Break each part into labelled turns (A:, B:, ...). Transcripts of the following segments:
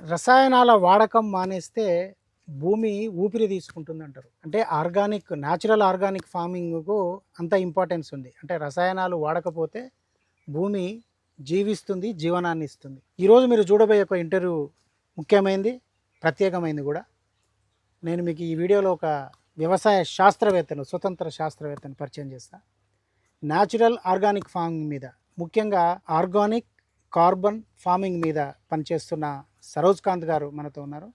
A: రసాయనాల వాడకం మానేస్తే భూమి ఊపిరి తీసుకుంటుందంటారు. అంటే న్యాచురల్ ఆర్గానిక్ ఫార్మింగ్‌కు అంత ఇంపార్టెన్స్ ఉంది. అంటే రసాయనాలు వాడకపోతే భూమి జీవిస్తుంది, జీవనాన్ని ఇస్తుంది. ఈరోజు మీరు చూడబోయే ఒక ఇంటర్వ్యూ ముఖ్యమైనది, ప్రత్యేకమైనది కూడా. నేను మీకు ఈ వీడియోలో ఒక వ్యవసాయ శాస్త్రవేత్తను, స్వతంత్ర శాస్త్రవేత్తను పరిచయం చేస్తా. న్యాచురల్ ఆర్గానిక్ ఫార్మింగ్ మీద, ముఖ్యంగా ఆర్గానిక్ కార్బన్ ఫార్మింగ్ మీద పనిచేస్తున్న సరోజ్ కాంత్ గారు మనతో ఉన్నారు.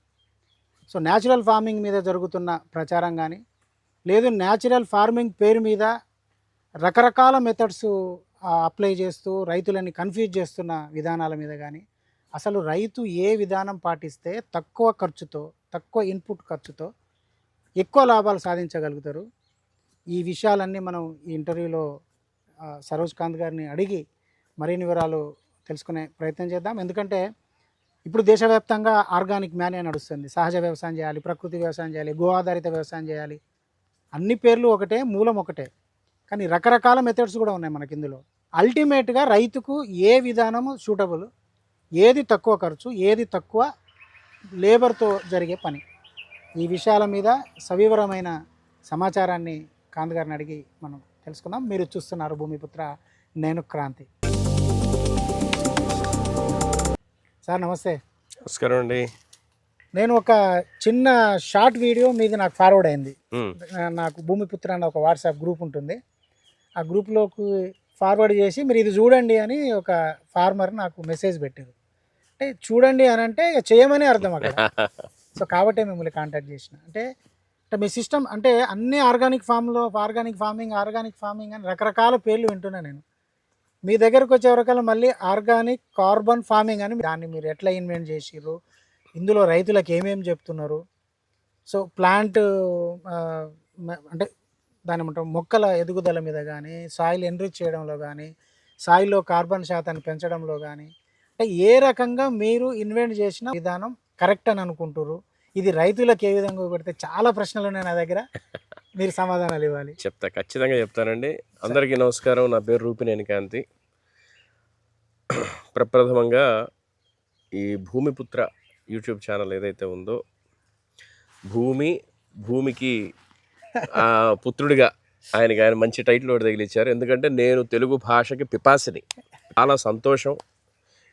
A: సో న్యాచురల్ ఫార్మింగ్ మీద జరుగుతున్న ప్రచారం కానీ, లేదు న్యాచురల్ ఫార్మింగ్ పేరు మీద రకరకాల మెథడ్స్ అప్లై చేస్తూ రైతులని కన్ఫ్యూజ్ చేస్తున్న విధానాల మీద కానీ, అసలు రైతు ఏ విధానం పాటిస్తే తక్కువ ఖర్చుతో, తక్కువ ఇన్పుట్ ఖర్చుతో ఎక్కువ లాభాలు సాధించగలుగుతారు, ఈ విషయాలన్నీ మనం ఈ ఇంటర్వ్యూలో సరోజ్ కాంత్ గారిని అడిగి మరిన్ని వివరాలు తెలుసుకునే ప్రయత్నం చేద్దాం. ఎందుకంటే ఇప్పుడు దేశవ్యాప్తంగా ఆర్గానిక్ మ్యానే నడుస్తుంది. సహజ వ్యవసాయం చేయాలి, ప్రకృతి వ్యవసాయం చేయాలి, గో ఆధారిత వ్యవసాయం చేయాలి. అన్ని పేర్లు ఒకటే, మూలం ఒకటే, కానీ రకరకాల మెథడ్స్ కూడా ఉన్నాయి మనకి ఇందులో. అల్టిమేట్గా రైతుకు ఏ విధానము సూటబుల్, ఏది తక్కువ ఖర్చు, ఏది తక్కువ లేబర్తో జరిగే పని, ఈ విషయాల మీద సవివరమైన సమాచారాన్ని కాంత్ గారిని అడిగి మనం తెలుసుకుందాం. మీరు చూస్తున్నారు భూమిపుత్ర, నేను క్రాంతి. సార్ నమస్తే.
B: నమస్కారం అండి.
A: నేను ఒక చిన్న షార్ట్ వీడియో మీది నాకు ఫార్వర్డ్ అయింది. నాకు భూమిపుత్ర అన్న ఒక వాట్సాప్ గ్రూప్ ఉంటుంది, ఆ గ్రూప్లోకి ఫార్వర్డ్ చేసి మీరు ఇది చూడండి అని ఒక ఫార్మర్ నాకు మెసేజ్ పెట్టారు. అంటే చూడండి అని అంటే ఇక చేయమని అర్థం అక్కడ. సో కాబట్టి మిమ్మల్ని కాంటాక్ట్ చేసిన. అంటే మీ సిస్టమ్ అంటే అన్ని ఆర్గానిక్ ఫార్మింగ్ అని రకరకాల పేర్లు వింటున్నా నేను. మీ దగ్గరకు వచ్చే వరకల్లా మళ్ళీ ఆర్గానిక్ కార్బన్ ఫార్మింగ్ అని, దాన్ని మీరు ఎట్లా ఇన్వెంట్ చేసిర్రు, ఇందులో రైతులకు ఏమేమి చెప్తున్నారు, సో ప్లాంట్ అంటే దాని ఏమంటారు మొక్కల ఎదుగుదల మీద కానీ, సాయిల్ ఎన్రిచ్ చేయడంలో కానీ, సాయిల్లో కార్బన్ శాతాన్ని పెంచడంలో కానీ, అంటే ఏ రకంగా మీరు ఇన్వెంట్ చేసిన విధానం కరెక్ట్ అని అనుకుంటారు, ఇది రైతులకు ఏ విధంగా పెడితే, చాలా ప్రశ్నలు ఉన్నాయి నా దగ్గర, మీరు సమాధానాలు ఇవ్వాలి.
B: ఖచ్చితంగా చెప్తానండి. అందరికీ నమస్కారం. నా పేరు రూపినేని కాంతి. ప్రప్రథమంగా ఈ భూమిపుత్ర యూట్యూబ్ ఛానల్ ఏదైతే ఉందో, భూమికి పుత్రుడిగా ఆయన మంచి టైటిల్ ఒకటి తగిలిచ్చారు. ఎందుకంటే నేను తెలుగు భాషకి పిపాసిని. చాలా సంతోషం.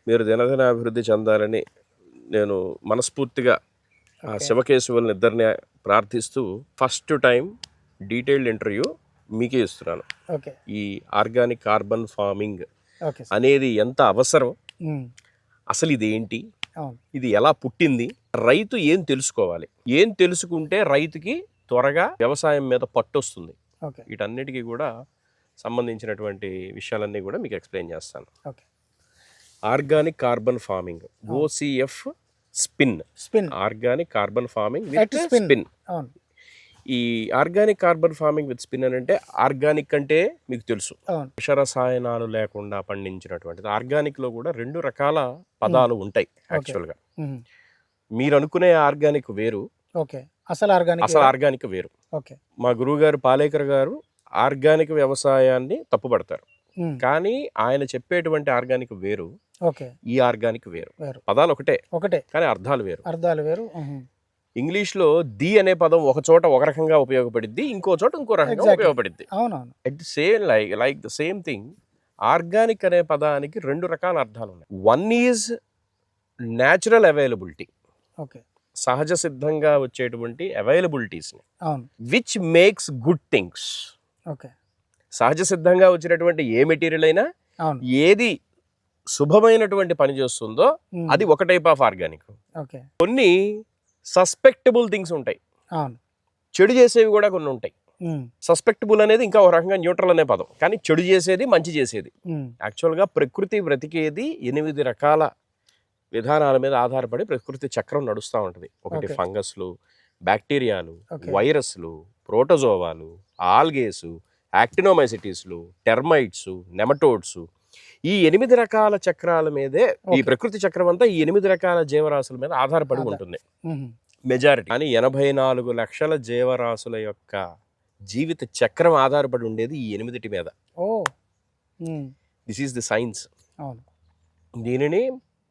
B: మీరు దినదిన అభివృద్ధి చెందాలని నేను మనస్ఫూర్తిగా శివకేశవులను ఇద్దరిని ప్రార్థిస్తూ ఫస్ట్ టైం డీటెయిల్డ్ ఇంటర్వ్యూ మీకే ఇస్తున్నాను. ఈ ఆర్గానిక్ కార్బన్ ఫార్మింగ్ అనేది ఎంత అవసరం, అసలు ఇది ఏంటి, ఇది ఎలా పుట్టింది, రైతు ఏం తెలుసుకోవాలి, ఏం తెలుసుకుంటే రైతుకి త్వరగా వ్యవసాయం మీద పట్టు వస్తుంది, వీటన్నిటికీ కూడా సంబంధించినటువంటి విషయాలన్నీ కూడా మీకు ఎక్స్ప్లెయిన్ చేస్తాను. Organic carbon farming, OCF spin, organic carbon farming with spin. ఈ organic carbon farming with spin అని అంటే, ఆర్గానిక్ అంటే మీకు తెలుసు విషరసాయనాలు లేకుండా పండించినటువంటిది. ఆర్గానిక్ లో కూడా రెండు రకాల పదాలు ఉంటాయి. యాక్చువల్గా మీరు అనుకునే ఆర్గానిక్ వేరు,
A: అసలు
B: ఆర్గానిక్ వేరు. మా గురువు గారు పాలేకర్ గారు ఆర్గానిక్ వ్యవసాయాన్ని తప్పుపడతారు, కానీ ఆయన చెప్పేటువంటి ఆర్గానిక్ వేరు, ఈ ఆర్గానిక్ వేరు. పదాలు ఒకటే కానీ అర్థాలు వేరు. ఇంగ్లీష్లో ది అనే పదం ఒక చోట ఒక రకంగా ఉపయోగపడిద్ది, ఇంకో చోట ఇంకో రకంగా ఉపయోగపడిద్ది. At the same like the same thing, organic అనే పదానికి రెండు రకాల అర్థాలు ఉన్నాయి. వన్ ఈజ్ న్యాచురల్ అవైలబిలిటీ, సహజ సిద్ధంగా వచ్చేటువంటి availabilities, which makes good things. సహజ సిద్ధంగా వచ్చినటువంటి ఏ మెటీరియల్ అయినా ఏది శుభమైనటువంటి పని చేస్తుందో అది ఒక టైప్ ఆఫ్ ఆర్గానిక్. కొన్ని సస్పెక్టబుల్ థింగ్స్ ఉంటాయి, చెడు చేసేవి కూడా కొన్ని ఉంటాయి. సస్పెక్టబుల్ అనేది ఇంకా ఒక రకంగా న్యూట్రల్ అనే పదం, కానీ చెడు చేసేది మంచి చేసేది. యాక్చువల్గా ప్రకృతి బ్రతికేది 8 రకాల విధానాల మీద ఆధారపడి ప్రకృతి చక్రం నడుస్తూ ఉంటుంది. ఒకటి ఫంగస్లు, బ్యాక్టీరియాలు, వైరస్లు, ప్రోటోజోవాలు, ఆల్గేసు, యాక్టినోమైసిటీస్లు, టెర్మైట్స్, నెమటోడ్స్, ఈ 8 రకాల చక్రాల మీదే ఈ ప్రకృతి చక్రం అంతా ఈ 8 రకాల జీవరాశుల మీద ఆధారపడి ఉంటుంది మెజారిటీ. కానీ 84 లక్షల జీవరాశుల యొక్క జీవిత చక్రం ఆధారపడి ఉండేది ఈ 8 మీద. This is the science. దీనిని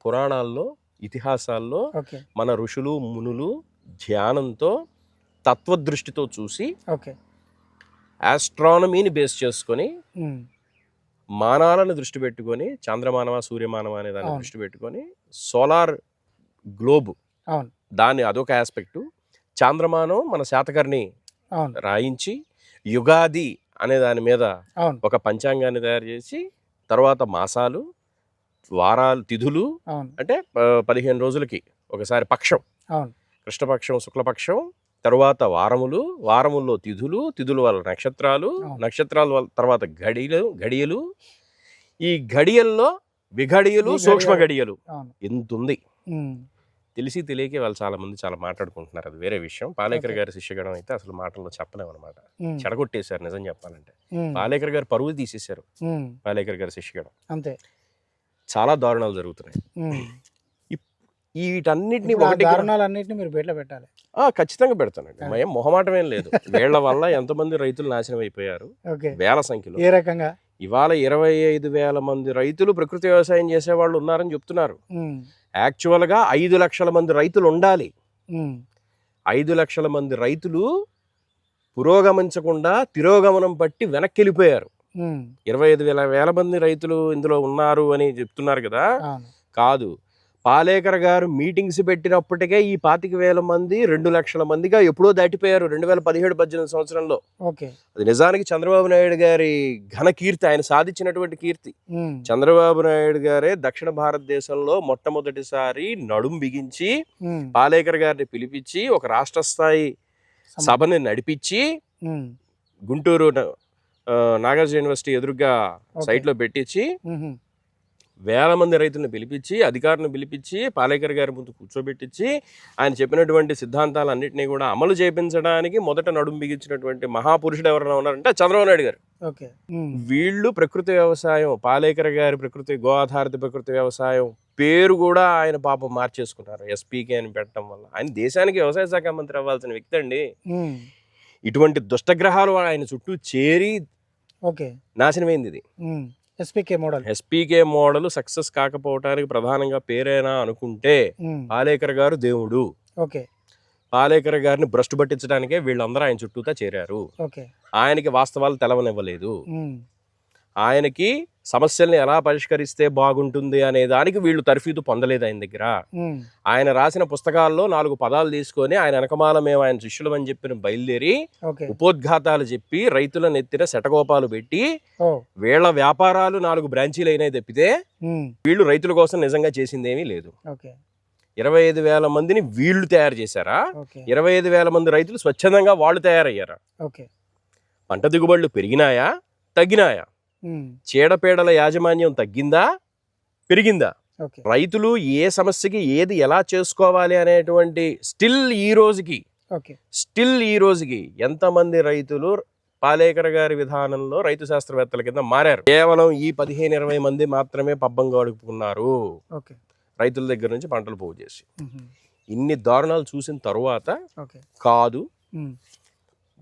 B: పురాణాల్లో ఇతిహాసాల్లో
A: ఓకే
B: మన ఋషులు మునులు ధ్యానంతో తత్వదృష్టితో చూసి
A: ఓకే
B: ఆస్ట్రానమీని బేస్ చేసుకొని మానాలను దృష్టి పెట్టుకొని చంద్రమానవ సూర్యమానవ అనే దాన్ని దృష్టి పెట్టుకొని సోలార్ గ్లోబ్
A: అవును
B: దాన్ని అదొక ఆస్పెక్టు, చాంద్రమానం మన శాతకర్ణి
A: అవును
B: రాయించి యుగాది అనే దాని మీద
A: అవును
B: ఒక పంచాంగాన్ని తయారు చేసి తర్వాత మాసాలు వారాలు తిథులు
A: అవును
B: అంటే 15 రోజులకి ఒకసారి పక్షం,
A: అవును
B: కృష్ణపక్షం శుక్లపక్షం, తరువాత వారములు, వారముల్లో తిథులు, తిథుల వల్ల నక్షత్రాలు, నక్షత్రాల వల్ల తర్వాత గడియలు, ఈ గడియల్లో విఘడియలు సూక్ష్మ గడియలు ఎంత ఉంది. తెలిసి తెలియకే వాళ్ళు చాలా మంది చాలా మాట్లాడుకుంటున్నారు, అది వేరే విషయం. పాలేకర్ గారి శిష్యగణం అయితే అసలు మాటల్లో చెప్పలేము అనమాట, చెడగొట్టేశారు నిజం చెప్పాలంటే. పాలేకర్ గారు పరువు తీసేశారు, పాలేకర్ గారి శిష్యగణం అంతే. చాలా దారుణాలు జరుగుతున్నాయి. వీటన్నిటిని
A: దారుణాలన్నింటినీ మీరు బయట పెట్టాలి.
B: ఖచ్చితంగా పెడతానండి, ఏం మొహమాటం ఏం లేదు. వీళ్ళ వల్ల ఎంతమంది రైతులు నాశనం అయిపోయారు వేల సంఖ్యలో.
A: ఏ రకంగా
B: ఇవాళ 25,000 మంది రైతులు ప్రకృతి వ్యవసాయం చేసేవాళ్ళు ఉన్నారని చెప్తున్నారు. యాక్చువల్ గా 5 లక్షల మంది రైతులు ఉండాలి. 5 లక్షల మంది రైతులు పురోగమించకుండా తిరోగమనం పట్టి వెనక్కి వెళ్ళిపోయారు. 25,000 మంది రైతులు ఇందులో ఉన్నారు అని చెప్తున్నారు కదా, కాదు. పాలేకర్ గారు మీటింగ్స్ పెట్టినప్పటికే ఈ 25,000 మంది 2 లక్షల మందిగా ఎప్పుడో దాటిపోయారు 2017-18 సంవత్సరంలో. అది నిజానికి చంద్రబాబు నాయుడు గారి ఘన కీర్తి, ఆయన సాధించినటువంటి కీర్తి. చంద్రబాబు నాయుడు గారే దక్షిణ భారతదేశంలో మొట్టమొదటిసారి నడుం బిగించి పాలేకర్ గారిని పిలిపించి ఒక రాష్ట్ర స్థాయి సభని నడిపించి గుంటూరు నాగార్జున యూనివర్సిటీ ఎదురుగా సైట్ లో పెట్టించి వేల మంది రైతులను పిలిపించి అధికారులను పిలిపించి పాలేకర్ గారి ముందు కూర్చోబెట్టించి ఆయన చెప్పినటువంటి సిద్ధాంతాలన్నింటినీ కూడా అమలు చేయించడానికి మొదట నడుము బిగించినటువంటి మహాపురుషుడు ఎవరైనా ఉన్నారంటే చంద్రబాబు నాయుడు గారు. వీళ్ళు ప్రకృతి వ్యవసాయం, పాలేకర్ గారి ప్రకృతి గో ఆధారిత ప్రకృతి వ్యవసాయం పేరు కూడా ఆయన పాపం మార్చేసుకున్నారు ఎస్పీకే అని పెట్టడం వల్ల. ఆయన దేశానికి వ్యవసాయ శాఖ మంత్రి అవ్వాల్సిన వ్యక్తి అండి. ఇటువంటి దుష్టగ్రహాలు ఆయన చుట్టూ చేరి నాశనమైంది ఇది. ఎస్పీకే మోడల్ సక్సెస్ కాకపోవటానికి ప్రధానంగా పేరేనా అనుకుంటే పాలేకర్ గారు దేవుడు. పాలేకర్ గారిని భ్రష్టు పట్టించడానికే వీళ్ళందరూ ఆయన చుట్టూతా చేరారు. ఆయనకి వాస్తవాలు తెలవనివ్వలేదు. ఆయనకి సమస్యల్ని ఎలా పరిష్కరిస్తే బాగుంటుంది అనే దానికి వీళ్ళు తర్ఫీదు పొందలేదు ఆయన దగ్గర. ఆయన రాసిన పుస్తకాల్లో 4 పదాలు తీసుకొని ఆయన వెనకమాల మేము ఆయన శిష్యులం అని చెప్పిన బయలుదేరి ఉపోద్ఘాతాలు చెప్పి రైతులను ఎత్తిన శటకోపాలు పెట్టి వీళ్ళ వ్యాపారాలు 4 బ్రాంచీలు అయినాయి తప్పితే వీళ్ళు రైతుల కోసం నిజంగా చేసిందేమీ లేదు. 25,000 మందిని వీళ్ళు తయారు చేశారా? 25,000 మంది రైతులు స్వచ్ఛందంగా వాళ్ళు తయారయ్యారా? పంట దిగుబడులు పెరిగినాయా తగ్గినాయా? చీడపీడల యాజమాన్యం తగ్గిందా పెరిగిందా? రైతులు ఏ సమస్యకి ఏది ఎలా చేసుకోవాలి అనేటువంటి స్టిల్ ఈ రోజుకి ఎంతమంది రైతులు పాలేకర్ గారి విధానంలో రైతు శాస్త్రవేత్తల కింద మారారు? కేవలం ఈ 15-20 మంది మాత్రమే పబ్బం గడుపుకున్నారు రైతుల దగ్గర నుంచి పంటలు పోగు చేసి. ఇన్ని దారుణాలు చూసిన తరువాత కాదు,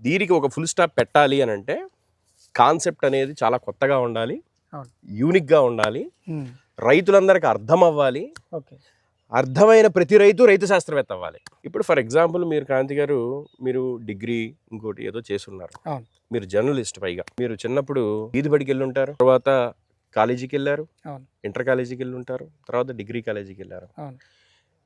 B: దీనికి ఒక ఫుల్ స్టాప్ పెట్టాలి అని అంటే కాన్సెప్ట్ అనేది చాలా కొత్తగా ఉండాలి, యూనిక్గా ఉండాలి, రైతులందరికీ అర్థం అవ్వాలి. అర్థమైన ప్రతి రైతు శాస్త్రవేత్త అవ్వాలి. ఇప్పుడు ఫర్ ఎగ్జాంపుల్ మీరు క్రాంతి గారు, మీరు డిగ్రీ ఇంకోటి ఏదో చేస్తున్నారు, మీరు జర్నలిస్ట్, పైగా మీరు చిన్నప్పుడు వీధి బడికి వెళ్ళి ఉంటారు, తర్వాత కాలేజీకి వెళ్ళారు, ఇంటర్ కాలేజీకి వెళ్ళి ఉంటారు, తర్వాత డిగ్రీ కాలేజీకి వెళ్ళారు.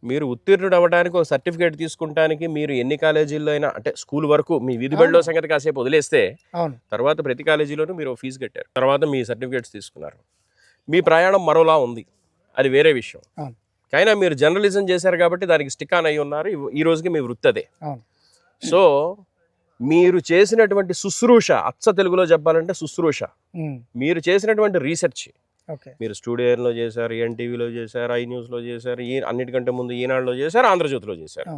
B: మీరు ఉత్తీర్ణుడు అవ్వడానికి ఒక సర్టిఫికేట్ తీసుకుంటానికి మీరు ఎన్ని కాలేజీల్లో అయినా, అంటే స్కూల్ వరకు మీ వీధి బడిలో సంగతి కాసేపు వదిలేస్తే తర్వాత ప్రతి కాలేజీలోనూ మీరు ఫీజు కట్టారు, తర్వాత మీ సర్టిఫికేట్స్ తీసుకున్నారు. మీ ప్రయాణం మరోలా ఉంది, అది వేరే విషయం. అయినా మీరు జర్నలిజం చేశారు కాబట్టి దానికి స్టిక్ ఆన్ అయి ఉన్నారు. ఈ రోజుకి మీ వృత్తి అదే. సో మీరు చేసినటువంటి శుశ్రూష, అచ్చ తెలుగులో చెప్పాలంటే శుశ్రూష, మీరు చేసినటువంటి రీసెర్చ్, మీరు స్టూడియోలో చేశారు, ఎన్టీవీలో చేశారు, ఐ న్యూస్లో చేశారు, అన్నిటికంటే ముందు ఈనాడులో చేశారు, ఆంధ్రజ్యోతిలో చేశారు.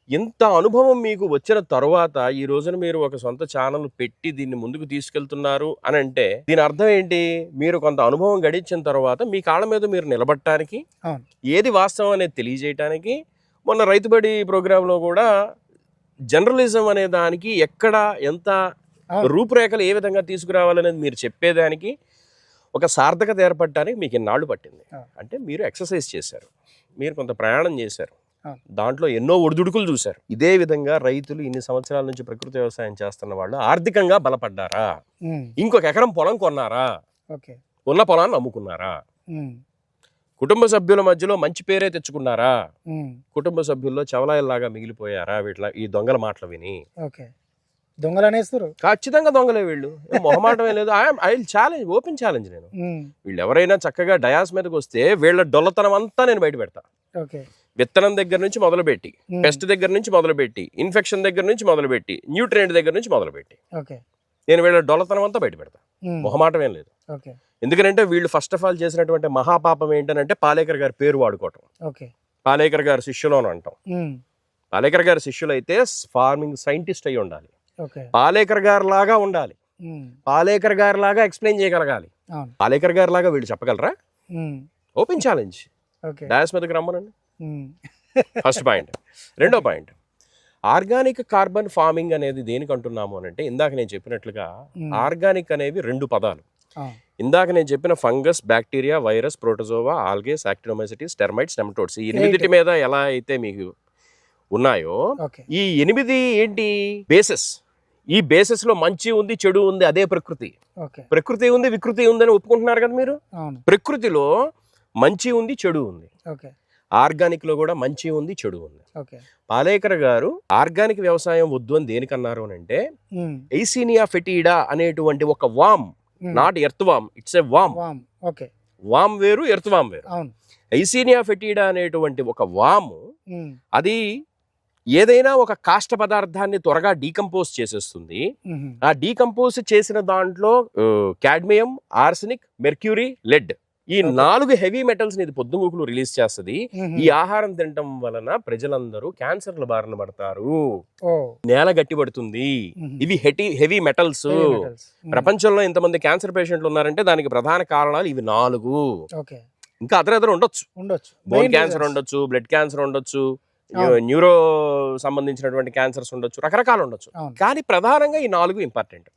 B: ఇంత అనుభవం మీకు వచ్చిన తర్వాత ఈ రోజున మీరు ఒక సొంత ఛానల్ పెట్టి దీన్ని ముందుకు తీసుకెళ్తున్నారు అని అంటే దీని అర్థం ఏంటి? మీరు కొంత అనుభవం గడించిన తర్వాత మీ కాళ్ళ మీద మీరు నిలబడటానికి, ఏది వాస్తవం అనేది తెలియజేయటానికి, మొన్న రైతుబడి ప్రోగ్రాంలో కూడా జర్నలిజం అనే దానికి ఎక్కడ ఎంత రూపురేఖలు ఏ విధంగా తీసుకురావాలనేది మీరు చెప్పేదానికి ఒక సార్థకత ఏర్పడటానికి మీకు ఇన్నాళ్ళు పట్టింది. అంటే మీరు ఎక్సర్సైజ్ చేశారు. మీరు కొంత ప్రయాణం చేశారు,
A: అవును.
B: దాంట్లో ఎన్నో ఒడిదుడుకులు చూశారు. ఇదే విధంగా రైతులు ఇన్ని సంవత్సరాల నుంచి ప్రకృతి వ్యవసాయం చేస్తున్న వాళ్ళు ఆర్థికంగా బలపడ్డారా? ఇంకొక ఎకరం పొలం కొన్నారా?
A: ఓకే.
B: ఉన్న పొలాన్ని అమ్ముకున్నారా? కుటుంబ సభ్యుల మధ్యలో మంచి పేరే తెచ్చుకున్నారా? కుటుంబ సభ్యుల్లో చవలాయల్లాగా మిగిలిపోయారా ఈ దొంగల మాటలు విని?
A: ఓకే. దొంగలు అనేస్తారు.
B: ఖచ్చితంగా దొంగలే వీళ్ళు, మొహమాటమే లేదు. I challenge, open challenge. నేను వీళ్ళు ఎవరైనా చక్కగా డయాస్ మీదకి వస్తే వీళ్ళ డొల్లతనం అంతా నేను బయట పెడతా.
A: ఓకే.
B: విత్తనం దగ్గర నుంచి మొదలుపెట్టి, పెస్ట్ దగ్గర నుంచి మొదలుపెట్టి, ఇన్ఫెక్షన్ దగ్గర నుంచి మొదలుపెట్టి, న్యూట్రియంట్ దగ్గర నుంచి మొదలుపెట్టి నేను వీళ్ళ డొల్లతనం అంతా బయట పెడతా. మొహమాటం ఏం లేదు. ఎందుకంటే వీళ్ళు ఫస్ట్ ఆఫ్ ఆల్ చేసినటువంటి మహాపాపం ఏంటంటే పాలేకర్ గారి పేరు వాడుకోవటం. పాలేకర్ గారి శిష్యులు అని అంటాం. పాలేకర్ గారి శిష్యులు అయితే ఫార్మింగ్ సైంటిస్ట్ అయి ఉండాలి, పాలేకర్ గారి లాగా ఉండాలి, పాలేకర్ గారి లాగా ఎక్స్ప్లెయిన్ చేయగలగాలి. పాలేకర్ గారి లాగా వీళ్ళు చెప్పగలరా? Open challenge. డయాస్ మీదకి రమ్మనండి. First point. రెండో పాయింట్, ఆర్గానిక్ కార్బన్ ఫార్మింగ్ అనేది దేనికి అంటున్నాము అని అంటే, ఇందాక నేను చెప్పినట్లుగా ఆర్గానిక్ అనేవి రెండు పదాలు. ఇందాక నేను చెప్పిన fungus, bacteria, virus, protozoa, algaes, actinomycetes, termites, nematodes, ఈ 8 మీద ఎలా అయితే మీకు ఉన్నాయో, ఈ 8 ఏంటి బేసెస్. ఈ బేసెస్ లో మంచి ఉంది, చెడు ఉంది, అదే ప్రకృతి. ప్రకృతి ఉంది, వికృతి ఉందని ఒప్పుకుంటున్నారు కదా మీరు. ప్రకృతిలో మంచి ఉంది, చెడు ఉంది. ఆర్గానిక్ లో కూడా మంచి ఉంది, చెడు ఉంది. పాలేకర్ గారు ఆర్గానిక్ వ్యవసాయం వద్దు అని దేనికన్నారు అని అంటే, ఎయిసీనియా ఫెటీడా అనేటువంటి ఒక worm, not earth worm, it's a worm. Worm వేరు, ఎర్త్ వామ్ వేరు. ఎయిసీనియా ఫెటీడా అనేటువంటి ఒక వాము, అది ఏదైనా ఒక కాష్ట పదార్థాన్ని త్వరగా డీకంపోజ్ చేసేస్తుంది. ఆ డీకంపోజ్ చేసిన దాంట్లో కాడ్మియం, ఆర్సెనిక్, మెర్క్యూరీ, లెడ్, ఈ 4 హెవీ మెటల్స్ ని ఇది పొద్దుగూకులు రిలీజ్ చేస్తుంది. ఈ ఆహారం తినటం వలన ప్రజలందరూ క్యాన్సర్ల బారిన పడతారు, నేల గట్టిపడుతుంది. ఇవి హెవీ మెటల్స్. ప్రపంచంలో ఇంతమంది క్యాన్సర్ పేషెంట్లు ఉన్నారంటే దానికి ప్రధాన కారణాలు ఇవి 4. ఇంకా అదర్ ఉండొచ్చు, బోన్ క్యాన్సర్ ఉండొచ్చు, బ్లడ్ క్యాన్సర్ ఉండొచ్చు, న్యూరో సంబంధించినటువంటి క్యాన్సర్స్ ఉండొచ్చు, రకరకాలు ఉండొచ్చు. కానీ ప్రధానంగా ఈ 4 ఇంపార్టెంట్.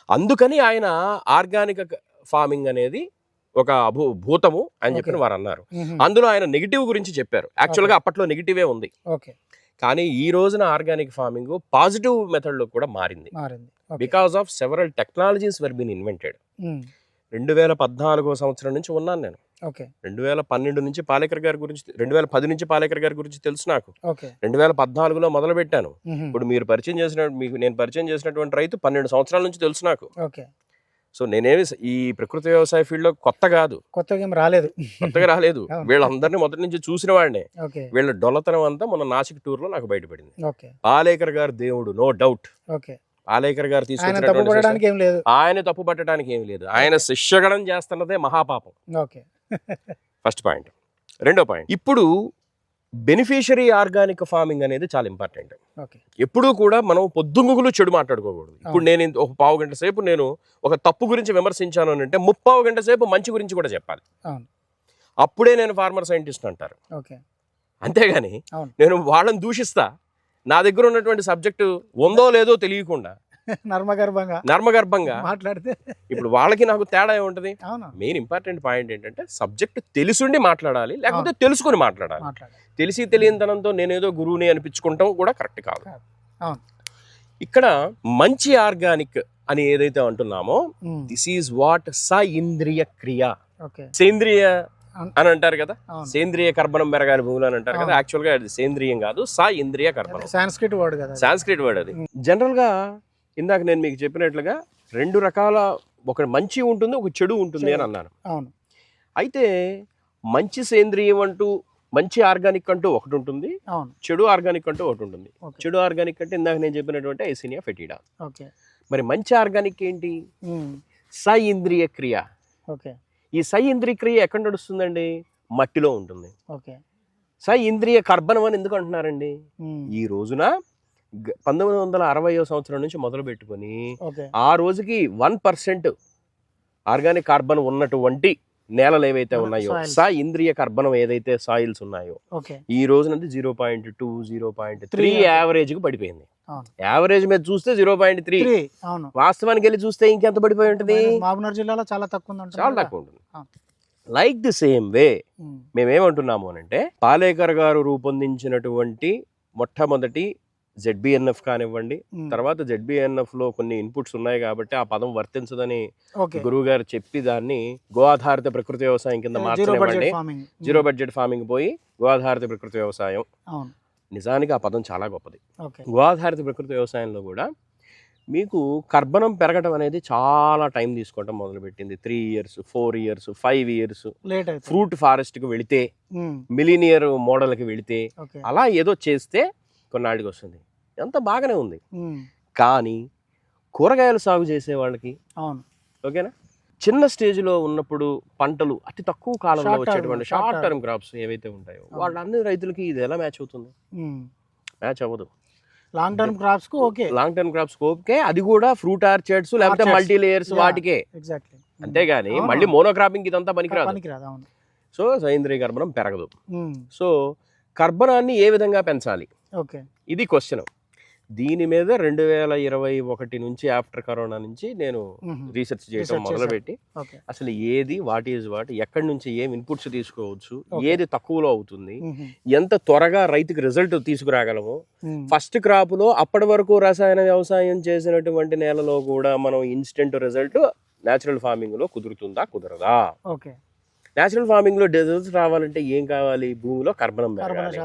B: అందుకని ఆయన ఆర్గానిక్ ఫార్మింగ్ అనేది ఒక భూతము అని చెప్పి వారు అన్నారు. అందులో ఆయన నెగిటివ్ గురించి చెప్పారు. యాక్చువల్గా అప్పట్లో నెగిటివే ఉంది, కానీ ఈ రోజున ఆర్గానిక్ ఫార్మింగ్ పాజిటివ్ మెథడ్ లో కూడా మారింది. Because of several technologies were been invented. 2014 సంవత్సరం నుంచి ఉన్నాను నేను. 2012 నుంచి పాలేకర్ గారి గురించి, 2010 నుంచి పాలేకర్ గారి గురించి తెలుసు నాకు. 2014లో మొదలు పెట్టాను. ఇప్పుడు మీరు పరిచయం చేసిన, నేను పరిచయం చేసినటువంటి రైతు 12 సంవత్సరాల నుంచి తెలుసు నాకు. సో నేనేమి ఈ ప్రకృతి వ్యవసాయ ఫీల్డ్ లో కొత్తగా రాలేదు. వీళ్ళందరినీ మొదటి నుంచి చూసిన వాడినే. వీళ్ళ డొల్లతనం అంతా మొన్న నాసిక్ టూర్ లో నాకు బయటపడింది. పాలేకర్ గారు దేవుడు, నో డౌట్. పాలేకర్ గారు తీసుకొచ్చినటువంటి ఆయన తప్పు పట్టడానికి ఏమి లేదు. ఆయన శిష్యగణం చేస్తున్నదే మహాపాపం. First point. రెండో పాయింట్, ఇప్పుడు బెనిఫిషరీ ఆర్గానిక్ ఫార్మింగ్ అనేది చాలా ఇంపార్టెంట్. ఎప్పుడూ కూడా మనం పొద్దుగులు చెడు మాట్లాడుకోకూడదు. ఇప్పుడు నేను ఒక పావు గంట సేపు నేను ఒక తప్పు గురించి విమర్శించాను అని అంటే 30 గంట సేపు మంచి గురించి కూడా చెప్పాలి. అప్పుడే నేను ఫార్మర్ సైంటిస్ట్ అంటారు. అంతేగాని నేను వాళ్ళని దూషిస్తా, నా దగ్గర ఉన్నటువంటి సబ్జెక్టు ఉందో లేదో తెలియకుండా నర్మగర్భంగా మాట్లాడితే ఇప్పుడు వాళ్ళకి నాకు తేడా ఏముంటది? మెయిన్ ఇంపార్టెంట్ పాయింట్ ఏంటంటే సబ్జెక్ట్ తెలుసుండి మాట్లాడాలి, లేకపోతే తెలుసుకుని మాట్లాడాలి. తెలిసి తెలియనితనంతో నేనేదో గురువుని అనిపించుకుంటాం కూడా కరెక్ట్ కాదు. ఇక్కడ మంచి ఆర్గానిక్ అని ఏదైతే అంటున్నామో, దిస్ ఈజ్ వాట్ ఇంద్రియ క్రియ. సేంద్రియ అని అంటారు కదా, సేంద్రియ కర్బనం పెరగాలి భూములు అని అంటారు కదా. యాక్చువల్ గా అది సేంద్రియం కాదు, ఇంద్రియ కర్బనం, సాంస్క్రిట్ వర్డ్ అది. జనరల్ గా ఇందాక నేను మీకు చెప్పినట్లుగా 2 రకాల, ఒక మంచి ఉంటుంది, ఒక చెడు ఉంటుంది అని అన్నాను. అయితే మంచి సేంద్రియం అంటూ, మంచి ఆర్గానిక్ అంటూ ఒకటి ఉంటుంది, చెడు ఆర్గానిక్ అంటూ ఒకటి ఉంటుంది. చెడు ఆర్గానిక్ అంటే ఇందాక నేను చెప్పినటువంటి ఎయిసీనియా ఫెటీడా. మరి మంచి ఆర్గానిక్ ఏంటి? ఇంద్రియ క్రియ. ఈ ఇంద్రియ క్రియ ఎక్కడ నడుస్తుందండి? మట్టిలో ఉంటుంది. ఇంద్రియ కర్బనం అని ఎందుకు అంటున్నారండి? ఈ రోజున 1960వ సంవత్సరం నుంచి మొదలు పెట్టుకొని ఆ రోజుకి 1% ఆర్గానిక్ కార్బన్ ఉన్నటువంటి నేలలు ఏవైతే ఉన్నాయో, ఇంద్రియ కర్బనం ఏదైతే సాయిల్స్ ఉన్నాయో, ఈ రోజున 0.2, 0.3 యావరేజ్ కు పడిపోయింది. యావరేజ్ మీద చూస్తే 0.3, వాస్తవానికి వెళ్ళి చూస్తే ఇంకెంత పడిపోయి ఉంటుంది?
A: మహబూబ్నగర్ జిల్లాలో చాలా తక్కువ ఉంటుంది.
B: లైక్ ది సేమ్ వే మేమేమంటున్నాము అంటే పాలేకర్ గారు రూపొందించినటువంటి మొట్టమొదటి ZBNF కానివ్వండి, తర్వాత ZBNF లో కొన్ని ఇన్పుట్స్ ఉన్నాయి కాబట్టి ఆ పదం వర్తించదని గురువు గారు చెప్పి దాన్ని గో ఆధారిత ప్రకృతి వ్యవసాయం కింద మార్చనివ్వండి. జీరో బడ్జెట్ ఫార్మింగ్ పోయి గో ఆధారిత ప్రకృతి వ్యవసాయం. నిజానికి ఆ పదం చాలా గొప్పది. గో ఆధారిత ప్రకృతి వ్యవసాయంలో కూడా మీకు కర్బనం పెరగడం అనేది చాలా టైం తీసుకోవడం మొదలుపెట్టింది. 3 years, 4 years, 5 years. ఫ్రూట్ ఫారెస్ట్కి వెళితే, మిలీనియర్ మోడల్కి వెళితే, అలా ఏదో చేస్తే కొన్నాళ్ళకి వస్తుంది. ఎంత బాగానే ఉంది. కానీ కూరగాయలు సాగు చేసే వాళ్ళకి ఓకేనా, చిన్న స్టేజ్లో ఉన్నప్పుడు పంటలు అతి తక్కువ కాలంలో వచ్చేటువంటి షార్ట్ టర్మ్ క్రాప్స్ ఏవైతే ఉంటాయో వాళ్ళన్ని రైతులకి ఇది ఎలా మ్యాచ్ అవుతుంది? మ్యాచ్ అవ్వదు.
A: లాంగ్ టర్మ్ క్రాప్స్
B: ఓకే, అది కూడా ఫ్రూట్ ఆర్చర్డ్స్ లేకపోతే మల్టీ లేయర్స్ వాటికే. అంతేగాని మళ్ళీ మోనోక్రాపింగ్ ఇదంతా పనికిరాదు. సో సేంద్రీయ కర్బనం పెరగదు. సో కర్బనాన్ని ఏ విధంగా పెంచాలి, ఇది క్వశ్చన్. దీని మీద 2021 నుంచి ఆఫ్టర్ కరోనా నుంచి నేను రీసెర్చ్ చేయడం మొదలుపెట్టి అసలు ఏది వాట్ ఈజ్ వాట్, ఎక్కడి నుంచి ఏం ఇన్పుట్స్ తీసుకోవచ్చు, ఏది తక్కువలో అవుతుంది, ఎంత త్వరగా రైతుకి రిజల్ట్ తీసుకురాగలము, ఫస్ట్ క్రాప్ లో అప్పటి వరకు రసాయన వ్యవసాయం చేసినటువంటి నేలలో కూడా మనం ఇన్స్టెంట్ రిజల్ట్ న్యాచురల్ ఫార్మింగ్ లో కుదురుతుందా కుదరదా. న్యాచురల్ ఫార్మింగ్ లో రిజల్ట్స్ రావాలంటే ఏం కావాలి? భూమిలో కర్బనం పెరగాలి.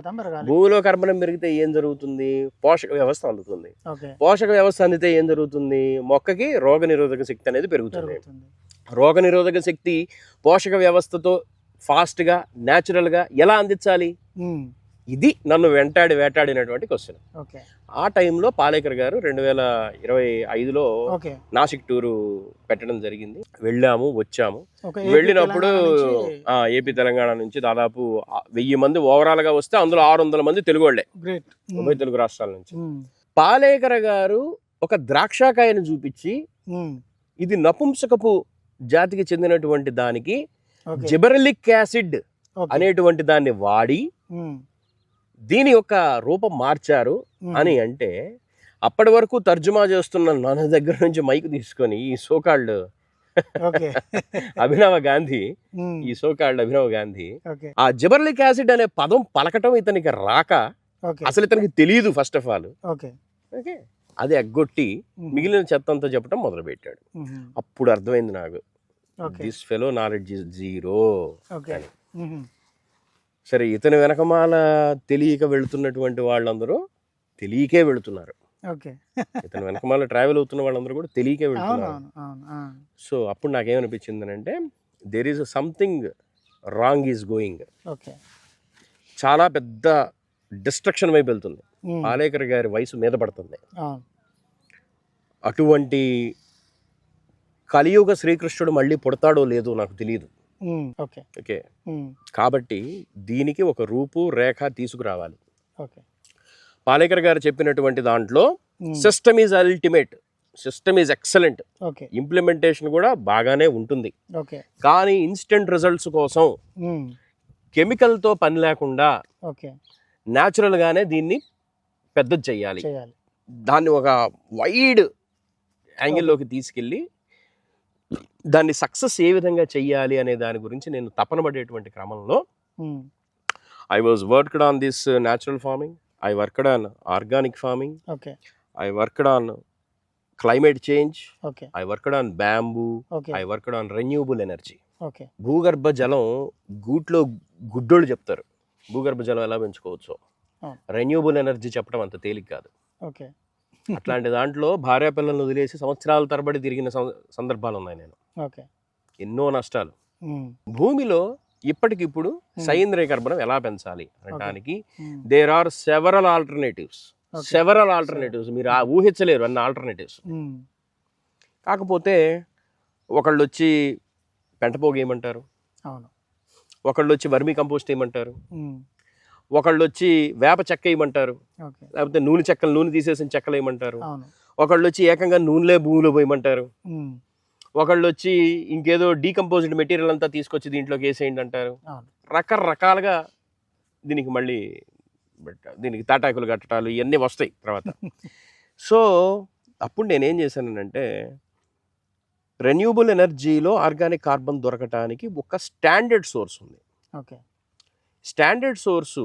B: భూమిలో కర్బనం పెరిగితే ఏం జరుగుతుంది? పోషక వ్యవస్థ అందుతుంది. పోషక వ్యవస్థ అందితే ఏం జరుగుతుంది? మొక్కకి రోగ నిరోధక శక్తి అనేది పెరుగుతుంది. రోగ నిరోధక శక్తి పోషక వ్యవస్థతో ఫాస్ట్ గా న్యాచురల్ గా ఎలా అందించాలి? ఇది నన్ను వేటాడినటువంటి క్వశ్చన్. ఆ టైంలో పాలేకర్ గారు 2025లో నాసిక్ టూరు పెట్టడం జరిగింది. వెళ్ళాము, వచ్చాము. వెళ్ళినప్పుడు ఏపీ తెలంగాణ నుంచి దాదాపు 1000 మంది ఓవరాల్ గా వస్తే అందులో 600 మంది తెలుగు వాళ్ళే, ఉభయ తెలుగు రాష్ట్రాల నుంచి. పాలేకర్ గారు ఒక ద్రాక్షకాయను చూపించి ఇది నపుంసకపు జాతికి చెందినటువంటి దానికి జిబెరలిక్ యాసిడ్ అనేటువంటి దాన్ని వాడి దీని యొక్క రూపం మార్చారు అని అంటే, అప్పటి వరకు తర్జుమా చేస్తున్న నాన్న దగ్గర నుంచి మైక్ తీసుకొని ఈ సోకాల్డ్ అభినవ గాంధీ ఆ జిబెరలిక్ యాసిడ్ అనే పదం పలకటం ఇతనికి రాక, అసలు ఇతనికి తెలియదు ఫస్ట్ ఆఫ్ ఆల్. ఓకే, అది ఎగ్గొట్టి మిగిలిన చెత్త అంతా చెప్పడం మొదలు పెట్టాడు. అప్పుడు అర్థమైంది నాకు, this fellow knowledge is zero అని. సరే, ఇతని వెనకమాల తెలియక వెళుతున్నటువంటి వాళ్ళందరూ తెలియకే వెళుతున్నారు. ఇతని వెనకమాల ట్రావెల్ అవుతున్న వాళ్ళందరూ కూడా తెలియకే వెళుతున్నారు. సో అప్పుడు నాకేమనిపించింది అంటే, there is something wrong is going. చాలా పెద్ద డిస్ట్రక్షన్ వైపు వెళ్తుంది. పాలేకర్ గారి వయసు మీద పడుతుంది. అటువంటి కలియుగ శ్రీకృష్ణుడు మళ్ళీ పుడతాడో లేదో నాకు తెలియదు. ఓకే, కాబట్టి దీనికి ఒక రూపు రేఖ తీసుకురావాలి. పాలేకర్ గారు చెప్పినటువంటి దాంట్లో system is ultimate, system is excellent, implementation కూడా బాగానే ఉంటుంది. కానీ ఇన్స్టెంట్ రిజల్ట్స్ కోసం కెమికల్తో పని లేకుండా న్యాచురల్ గానే దీన్ని పెద్దది చెయ్యాలి. దాన్ని ఒక వైడ్ యాంగిల్లోకి తీసుకెళ్ళి దాన్ని సక్సెస్ ఏ విధంగా చెయ్యాలి అనే దాని గురించి నేను తపన పడేటువంటి క్రమంలో I was worked on this natural farming, I worked on organic farming, I worked on climate change, I worked on bamboo, I worked on renewable energy. భూగర్భ జలం గూట్లో గుడ్డోళ్ళు చెప్తారు భూగర్భ జలం ఎలా పెంచుకోవచ్చు. రెన్యూబుల్ ఎనర్జీ చెప్పడం అంత తేలిక కాదు. అట్లాంటి దాంట్లో భార్య పిల్లలను వదిలేసి సంవత్సరాల తరబడి తిరిగిన సందర్భాలు ఉన్నాయి. నేను ఎన్నో నష్టాలు. భూమిలో ఇప్పటికిప్పుడు సేంద్రీయ కర్బనం ఎలా పెంచాలి అనడానికి దేర్ ఆర్ సెవరల్ ఆల్టర్నేటివ్స్. మీరు ఊహించలేరు అన్న ఆల్టర్నేటివ్స్. కాకపోతే ఒకళ్ళు వచ్చి పెంటపోగు ఏమంటారు, ఒకళ్ళు వచ్చి వర్మీ కంపోస్ట్ ఏమంటారు, ఒకళ్ళు వచ్చి వేప చెక్క వేయమంటారు, లేకపోతే నూనె తీసేసిన చెక్కలు వేయమంటారు, ఒకళ్ళు వచ్చి ఏకంగా నూనెలే భూమిలో పోయమంటారు, ఒకళ్ళు వచ్చి ఇంకేదో డీకంపోజ్డ్ మెటీరియల్ అంతా తీసుకొచ్చి దీంట్లోకి వేసేయండి అంటారు. రకరకాలుగా దీనికి తాటాకులు కట్టడాలు ఇవన్నీ వస్తాయి తర్వాత. సో అప్పుడు నేనేం చేశానంటే, రెన్యూబుల్ ఎనర్జీలో ఆర్గానిక్ కార్బన్ దొరకటానికి ఒక స్టాండర్డ్ సోర్స్ ఉంది.
A: ఓకే.
B: స్టాండర్డ్ సోర్సు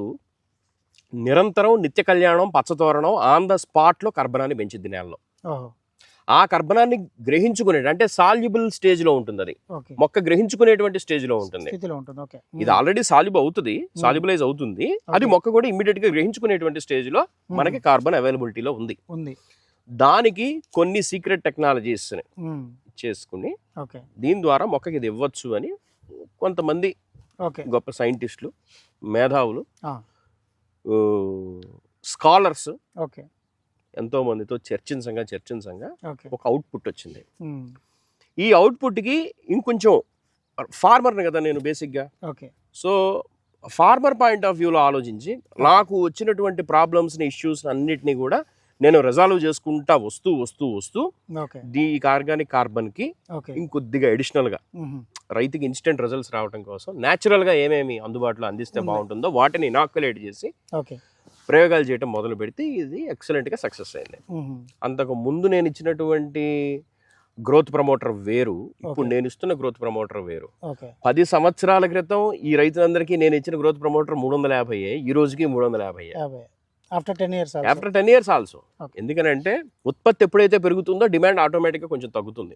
B: నిరంతరం నిత్య కళ్యాణం పచ్చతోరణం ఆన్ ద స్పాట్లో కర్బనాన్ని పెంచిద్ది నేలలో.
A: ఓహో.
B: ఆ కర్బనాన్ని గ్రహించుకునే అంటే సాల్యుబుల్ స్టేజ్లో ఉంటుంది, అది
A: ఓకే.
B: మొక్క గ్రహించుకునేటువంటి స్టేజ్లో ఉంటుంది.
A: స్థితిలో ఉంటుంది. ఓకే.
B: ఇది ఆల్రెడీ సాల్యుబులైజ్ అవుతుంది, అది మొక్క కూడా ఇమ్మీడియట్ గా గ్రహించుకునేటువంటి స్టేజ్లో మనకి కార్బన్ అవైలబిలిటీలో ఉంది. దానికి కొన్ని సీక్రెట్ టెక్నాలజీస్ చేసుకుని దీని ద్వారా మొక్కకి ఇది ఇవ్వచ్చు అని కొంతమంది గొప్ప సైంటిస్టులు, మేధావులు, స్కాలర్స్ ఎంతో మందితో చర్చించంగా ఒక అవుట్పుట్ వచ్చింది. ఈ అవుట్పుట్కి ఇంకొంచెం ఫార్మర్ని కదా నేను బేసిక్గా, సో ఫార్మర్ పాయింట్ ఆఫ్ వ్యూలో ఆలోచించి నాకు వచ్చినటువంటి ప్రాబ్లమ్స్ని ఇష్యూస్ అన్నిటినీ కూడా నేను రిజాల్వ్ చేసుకుంటా వస్తూ ఈ ఆర్గానిక్ కార్బన్కి ఇంకొద్దిగా అడిషనల్గా రైతుకి ఇన్స్టెంట్ రిజల్ట్స్ రావడం కోసం న్యాచురల్గా ఏమేమి అందుబాటులో అందిస్తే బాగుంటుందో వాటిని ఇనాక్యులేట్ చేసి ప్రయోగాలు చేయడం మొదలు పెడితే ఇది ఎక్సలెంట్గా సక్సెస్ అయింది. అంతకు ముందు నేను ఇచ్చినటువంటి గ్రోత్ ప్రమోటర్ వేరు, ఇప్పుడు నేను ఇస్తున్న గ్రోత్ ప్రమోటర్ వేరు. 10 సంవత్సరాల క్రితం ఈ రైతులందరికీ నేను ఇచ్చిన గ్రోత్ ప్రమోటర్ 350, ఈ రోజుకి 350 ఆఫ్టర్ 10 years ఆల్సో. ఎందుకనంటే ఉత్పత్తి ఎప్పుడైతే పెరుగుతుందో డిమాండ్ ఆటోమేటిక్గా కొంచెం తగ్గుతుంది.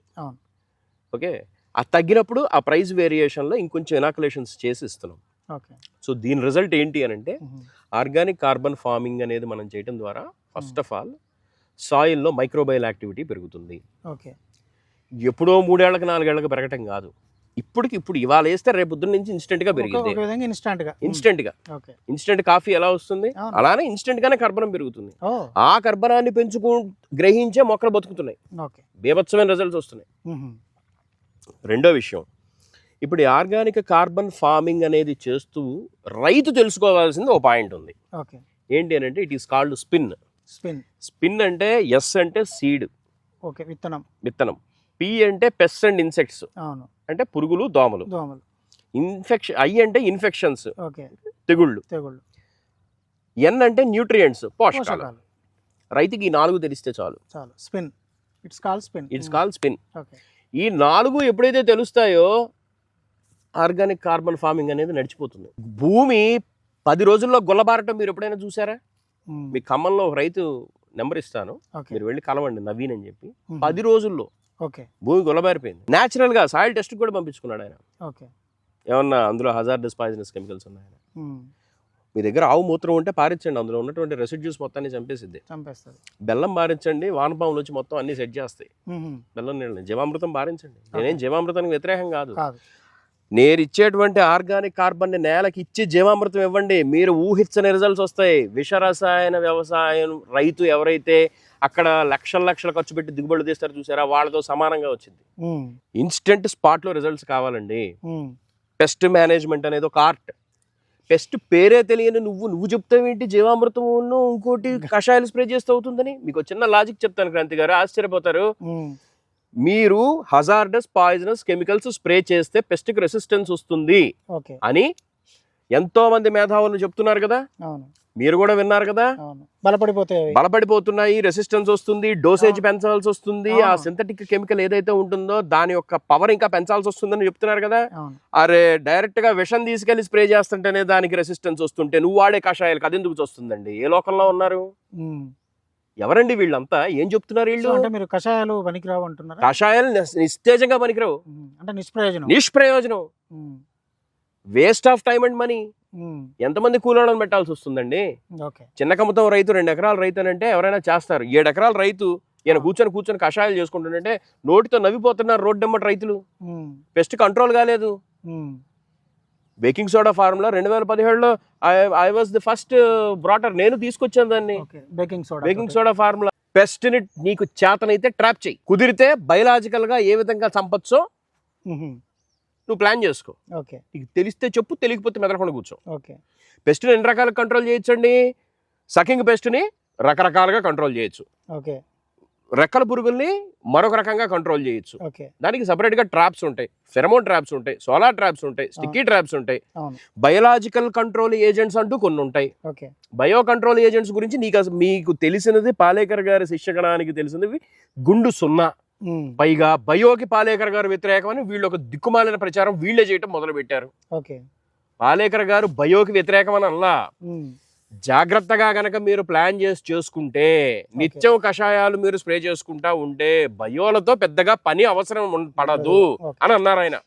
B: ఓకే, ఆ తగ్గినప్పుడు ఆ ప్రైస్ వేరియేషన్లో ఇంకొంచెం ఇనాకులేషన్స్ చేసి ఇస్తున్నాం. సో దీని రిజల్ట్ ఏంటి అని అంటే ఆర్గానిక్ కార్బన్ ఫార్మింగ్ అనేది మనం చేయడం ద్వారా ఫస్ట్ ఆఫ్ ఆల్ సాయిల్లో మైక్రోబయల్ యాక్టివిటీ పెరుగుతుంది. ఎప్పుడో 3 ఏళ్లకు 4 ఏళ్లకు పెరగటం కాదు, ఇప్పుడు ఇవాళ వేస్తే రేపు పొద్దున్న నుంచి ఇన్స్టెంట్గా పెరిగింది. ఇన్స్టెంట్ కాఫీ ఎలా వస్తుంది అలానే ఇన్స్టెంట్ గానే కర్బనం పెరుగుతుంది. ఆ కర్బనాన్ని గ్రహించే మొక్కలు బతుకుతున్నాయి, బీభత్సమైన రిజల్ట్స్ వస్తున్నాయి. రెండో విషయం, ఇప్పుడు ఈ ఆర్గానిక్ కార్బన్ ఫార్మింగ్ అనేది చేస్తూ రైతు తెలుసుకోవాల్సింది ఒక పాయింట్ ఉంది. ఏంటి అని అంటే ఇట్ ఈస్ కాల్డ్ స్పిన్ అంటే ఎస్ అంటే సీడ్, విత్తనం. పి అంటే పెస్ట్ అండ్ ఇన్సెక్ట్స్, అంటే పురుగులు దోమలు. ఐ అంటే ఇన్ఫెక్షన్స్, తెగుళ్ళు. ఎన్ అంటే న్యూట్రియంట్స్, పోషకాలు. రైతుకి ఈ 4 తెలిస్తే చాలు. It's called spin. ఈ 4 ఎప్పుడైతే తెలుస్తాయో ఆర్గానిక్ కార్బన్ ఫార్మింగ్ అనేది నడిచిపోతుంది. భూమి 10 రోజుల్లో గొల్లబారటం మీరు ఎప్పుడైనా చూసారా? మీ ఖమ్మంలో ఒక రైతు నెంబర్ ఇస్తాను, మీరు వెళ్ళి కలవండి, నవీన్ అని చెప్పి. 10 రోజుల్లో భూమి గొల్లబారిపోయింది. న్యాచురల్ గా సాయిల్ టెస్ట్ కూడా పంపించుకున్నాడు ఆయన. ఏమన్నా అందులో హజార్డస్ పాయిజనస్ కెమికల్స్ ఉన్నాయని. మీ దగ్గర ఆవు మూత్రం ఉంటే పారించండి, అందులో ఉన్నటువంటి రెసిడ్యూస్ మొత్తాన్ని చంపేస్తుంది. బెల్లం పారించండి, వానపాములు వచ్చి మొత్తం అన్ని సెట్ చేస్తాయి. బెల్లం నీళ్ళని జీవామృతం పారించండి. నేనేం జీవామృతానికి వ్యతిరేకం కాదు. నేను ఇచ్చేటువంటి ఆర్గానిక్ కార్బన్ నేలకి ఇచ్చి జీవామృతం ఇవ్వండి, మీరు ఊహించని రిజల్ట్స్ వస్తాయి. విషరసాయన వ్యవసాయం రైతు ఎవరైతే అక్కడ లక్షలు ఖర్చు పెట్టి దిగుబడులు తీస్తారు చూసారా, వాళ్ళతో సమానంగా వచ్చింది. ఇన్స్టెంట్ స్పాట్లో రిజల్ట్స్ కావాలండి. పెస్ట్ మేనేజ్మెంట్ అనేది ఒక ఆర్ట్. పెస్ట్ పేరే తెలియని నువ్వు చెప్తావేంటి జీవామృతం ఇంకోటి కషాయాలు స్ప్రే చేస్తూ అవుతుందని? మీకు చిన్న లాజిక్ చెప్తాను క్రాంతి గారు, ఆశ్చర్యపోతారు. మీరు హజార్డస్ పాయిజనస్ కెమికల్స్ స్ప్రే చేస్తే పెస్ట్కి రెసిస్టెన్స్ వస్తుంది అని ఎంతో మంది మేధావులు చెప్తున్నారు కదా, మీరు కూడా విన్నారు కదా. బలపడిపోతున్నాయి, రెసిస్టెన్స్ వస్తుంది, డోసేజ్ పెంచాల్సి వస్తుంది, ఆ సింథటిక్ కెమికల్ ఏదైతే ఉంటుందో దాని యొక్క పవర్ ఇంకా పెంచాల్సి వస్తుందని చెప్తున్నారు కదా. అరే డైరెక్ట్ గా విషం తీసుకెళ్లి స్ప్రే చేస్తుంటేనే దానికి రెసిస్టెన్స్ వస్తుంటే నువ్వు వాడే కషాయాలకు అది ఎందుకు వస్తుందండి? ఏ లోకంలో ఉన్నారు? ఎవరండి వీళ్ళంతా? ఏం చెప్తున్నారు వీళ్ళు?
A: అంటే మీరు కషాయాలు పనికిరావు అంటున్నారు.
B: కషాయాలు నిస్తేజంగా పనికిరావు,
A: అంటే
B: నిష్ప్రయోజనం, waste of time and money. ఎంతమంది కూలోళ్ళని పెట్టాల్సి వస్తుందండి? చిన్న కమ్మతం రైతు 2 ఎకరాల రైతు అని అంటే ఎవరైనా చేస్తారు. 7 ఎకరాల రైతు ఈయన కూర్చొని కషాయాలు చేసుకుంటుంటే నోటితో నవ్విపోతున్నారు రోడ్డు నెంబర్ రైతులు. పెస్ట్ కంట్రోల్ కాలేదు. బేకింగ్ సోడా ఫార్ములా 2017లో I was the first brought, నేను తీసుకొచ్చాను దాన్ని. Baking soda formula. పెస్ట్ ని నీకు చేతనైతే ట్రాప్ చేయి, కుదిరితే బయలాజికల్ గా ఏ విధంగా చంపొచ్చో నువ్వు ప్లాన్ చేసుకో. నీకు తెలిస్తే చెప్పు, తెలియకపోతే మెదలకుండా కూర్చో. పెస్ట్ని 2 రకాలుగా కంట్రోల్ చేయొచ్చండి. సకింగ్ పెస్ట్ని రకరకాలుగా కంట్రోల్ చేయొచ్చు, రెక్కల పురుగుల్ని మరొక రకంగా కంట్రోల్ చేయొచ్చు. దానికి సపరేట్ గా ట్రాప్స్ ఉంటాయి, ఫెరమోన్ ట్రాప్స్ ఉంటాయి, సోలార్ ట్రాప్స్ ఉంటాయి, స్టిక్కీ ట్రాప్స్ ఉంటాయి. బయోలాజికల్ కంట్రోల్ ఏజెంట్స్ అంటూ కొన్ని ఉంటాయి. బయో కంట్రోల్ ఏజెంట్స్ గురించి మీకు తెలిసినది పాలేకర్ గారి శిష్యగణానికి తెలిసినవి గుండు 0. పైగా బయోకి పాలేకర్ గారు వ్యతిరేకమని వీళ్ళు ఒక దిక్కుమాలిన ప్రచారం వీళ్ళే చేయటం మొదలు పెట్టారు.
A: ఓకే,
B: పాలేకర్ గారు బయోకి వ్యతిరేకమని అలా జాగ్రత్తగా గనక మీరు ప్లాన్ చేసుకుంటే నిత్యం కషాయాలు మీరు స్ప్రే చేసుకుంటా ఉంటే బయోలతో పెద్దగా పని అవసరం పడదు అని అన్నారు ఆయన.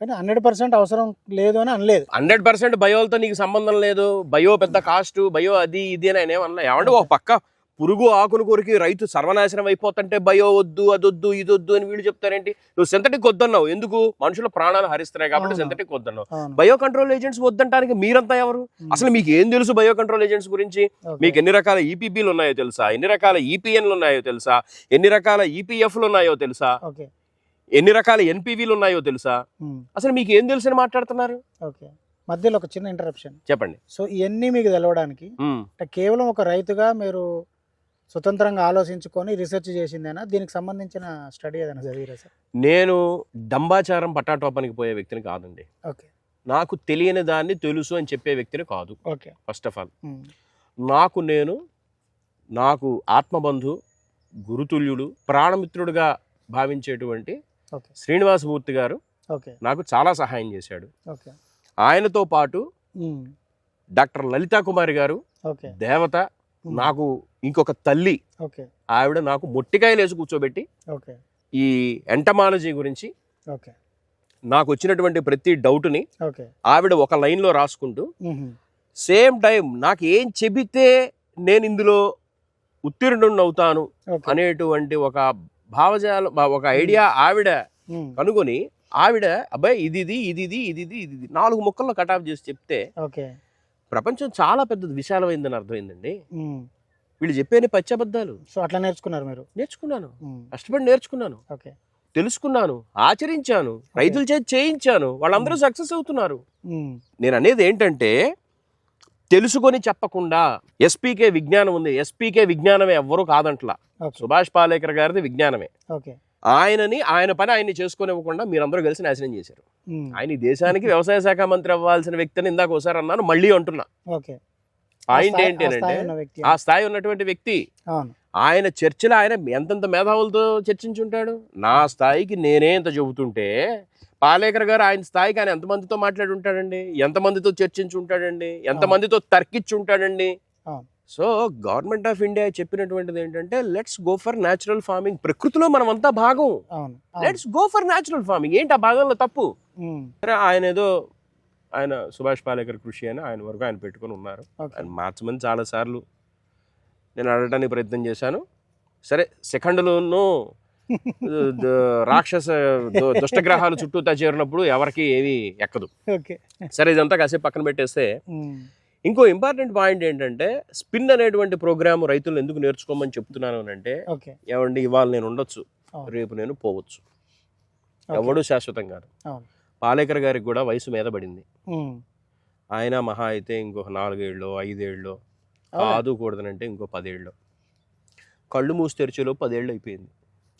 A: కానీ 100% అవసరం లేదు అని అనలేదు.
B: 100% బయోలతో నీకు సంబంధం లేదు, బయో పెద్ద కాస్ట్, బయో అది ఇది అని ఆయన ఏమన్నా. ఏమంటే ఒక పక్క పురుగు ఆకును కొరికి రైతు సర్వనాశనం అయిపోతుంటే బయో వద్దు, అదొద్దు, ఇదొద్దు అని వీళ్ళు చెప్తారేంటి? నువ్వు సింథటిక్ వద్దన్నావు, ఎందుకు? మనుషుల ప్రాణాలు హరిస్తున్నాయి కాబట్టి సింథటిక్ వద్దన్నావు. బయో కంట్రోల్ ఏజెంట్స్ వద్దంటానికి మీరంతా ఎవరు? అసలు మీకు ఏం తెలుసు బయో కంట్రోల్ ఏజెంట్స్ గురించి? మీకు ఎన్ని రకాల ఈపీబీలు ఉన్నాయో తెలుసా? ఎన్ని రకాల ఈపీఎన్లు ఉన్నాయో తెలుసా? ఎన్ని రకాల ఈపీఎఫ్లు ఉన్నాయో తెలుసా? ఎన్ని రకాల ఎన్పీవీలు ఉన్నాయో తెలుసా? అసలు మీకు ఏం తెలుసు అని మాట్లాడుతున్నారు?
A: ఓకే, మధ్యలో ఒక చిన్న ఇంటరప్షన్
B: చెప్పండి.
A: సో ఇవన్నీ మీకు తెలవడానికి కేవలం ఒక రైతుగా మీరు స్వతంత్రంగా ఆలోచించుకొని రీసెర్చ్ చేసిందేనా? దీనికి సంబంధించిన స్టడీ ఏదైనా చదివారా సార్? నేను
B: డంబాచారం పట్టాటోపానికి పోయే వ్యక్తిని కాదండి.
A: ఓకే,
B: నాకు తెలియని దాన్ని తెలుసు అని చెప్పే వ్యక్తిని కాదు.
A: ఓకే,
B: ఫస్ట్ ఆఫ్ ఆల్ నాకు ఆత్మబంధు, గురుతుల్యుడు, ప్రాణమిత్రుడుగా భావించేటువంటి శ్రీనివాసమూర్తి గారు నాకు చాలా సహాయం చేశాడు. ఆయనతో పాటు డాక్టర్ లలితా కుమారి గారు దేవత, నాకు ఇంకొక తల్లి, ఆవిడ నాకు మొట్టికాయలు వేసి కూర్చోబెట్టి ఈ ఎంటమాలజీ గురించి నాకు వచ్చినటువంటి ప్రతి డౌట్ని ఆవిడ ఒక లైన్లో రాసుకుంటూ సేమ్ టైం నాకు ఏం చెబితే నేను ఇందులో ఉత్తీర్ణుడిని అవుతాను అనేటువంటి ఒక భావజాలం, ఒక ఐడియా ఆవిడ కనుగొని ఆవిడ అబ్బాయి ఇది 4 ముక్కల్లో కటాఫ్ చేసి చెప్తే ప్రపంచం చాలా పెద్దది, విశాలమైందని అర్థమైందండి. వీళ్ళు చెప్పేది పచ్చబద్దాలు.
A: సో అట్లా నేర్చుకున్నారు మీరు?
B: నేర్చుకున్నాను, కష్టపడి నేర్చుకున్నాను, తెలుసుకున్నాను, ఆచరించాను, రైతుల చేతి చేయించాను, వాళ్ళందరూ సక్సెస్ అవుతున్నారు. నేను అనేది ఏంటంటే తెలుసుకొని చెప్పకుండా ఎస్పీకే విజ్ఞానం ఉంది, ఎస్పీకే విజ్ఞానమే ఎవ్వరూ కాదంట్లా. సుభాష్ పాలేకర్ గారిది విజ్ఞానమే. ఆయన పని ఆయన్ని చేసుకునివ్వకుండా మీరందరూ కలిసి నాశనం చేశారు. ఆయన ఈ దేశానికి వ్యవసాయ శాఖ మంత్రి అవ్వాల్సిన వ్యక్తిని ఇందాక ఒకసారి అన్నాను, మళ్ళీ అంటున్నా. పాయింట్ ఏంటి అంటే ఆ స్థాయి ఉన్నటువంటి వ్యక్తి ఆయన చర్చలో ఆయన ఎంతెంత మేధావులతో చర్చించుంటాడు. నా స్థాయికి నేనే ఎంత చెబుతుంటే పాలేకర్ గారు ఆయన స్థాయికి ఆయన ఎంతమందితో మాట్లాడి ఉంటాడండి, ఎంతమందితో చర్చించుంటాడండి, ఎంతమందితో తర్కిచ్చుంటాడండి. సో గవర్నమెంట్ ఆఫ్ ఇండియా చెప్పినటువంటిది ఏంటంటే let's go for natural farming. ప్రకృతిలో మనం అంతా భాగం, let's go for natural farming. ఏంటి ఆ భాగంలో తప్పు? సరే, ఆయన సుభాష్ పాలేకర్ కృషి అని ఆయన వరకు ఆయన పెట్టుకుని ఉన్నారు. ఆయన మార్చమని చాలాసార్లు నేను అడగడానికి ప్రయత్నం చేశాను. సరే, సెకండ్లోనూ రాక్షస దుష్టగ్రహాలు చుట్టూ చేరినప్పుడు ఎవరికి ఏవి ఎక్కదు. సరే, ఇదంతా కాసేపు పక్కన పెట్టేస్తే ఇంకో ఇంపార్టెంట్ పాయింట్ ఏంటంటే స్పిన్ అనేటువంటి ప్రోగ్రామ్ రైతులు ఎందుకు నేర్చుకోమని చెప్తున్నాను అంటే, ఏమండి ఇవాళ నేను ఉండొచ్చు, రేపు నేను పోవచ్చు, ఎవడు శాశ్వతం కాదు. పాలేకర్ గారికి కూడా వయసు మీద పడింది. ఆయన మహా అయితే ఇంకొక 4 ఏళ్ళు 5 ఏళ్ళు ఆదుకూడదనంటే ఇంకో 10 ఏళ్ళు, కళ్ళు మూసి తెరిచేలో 10 ఏళ్ళు అయిపోయింది.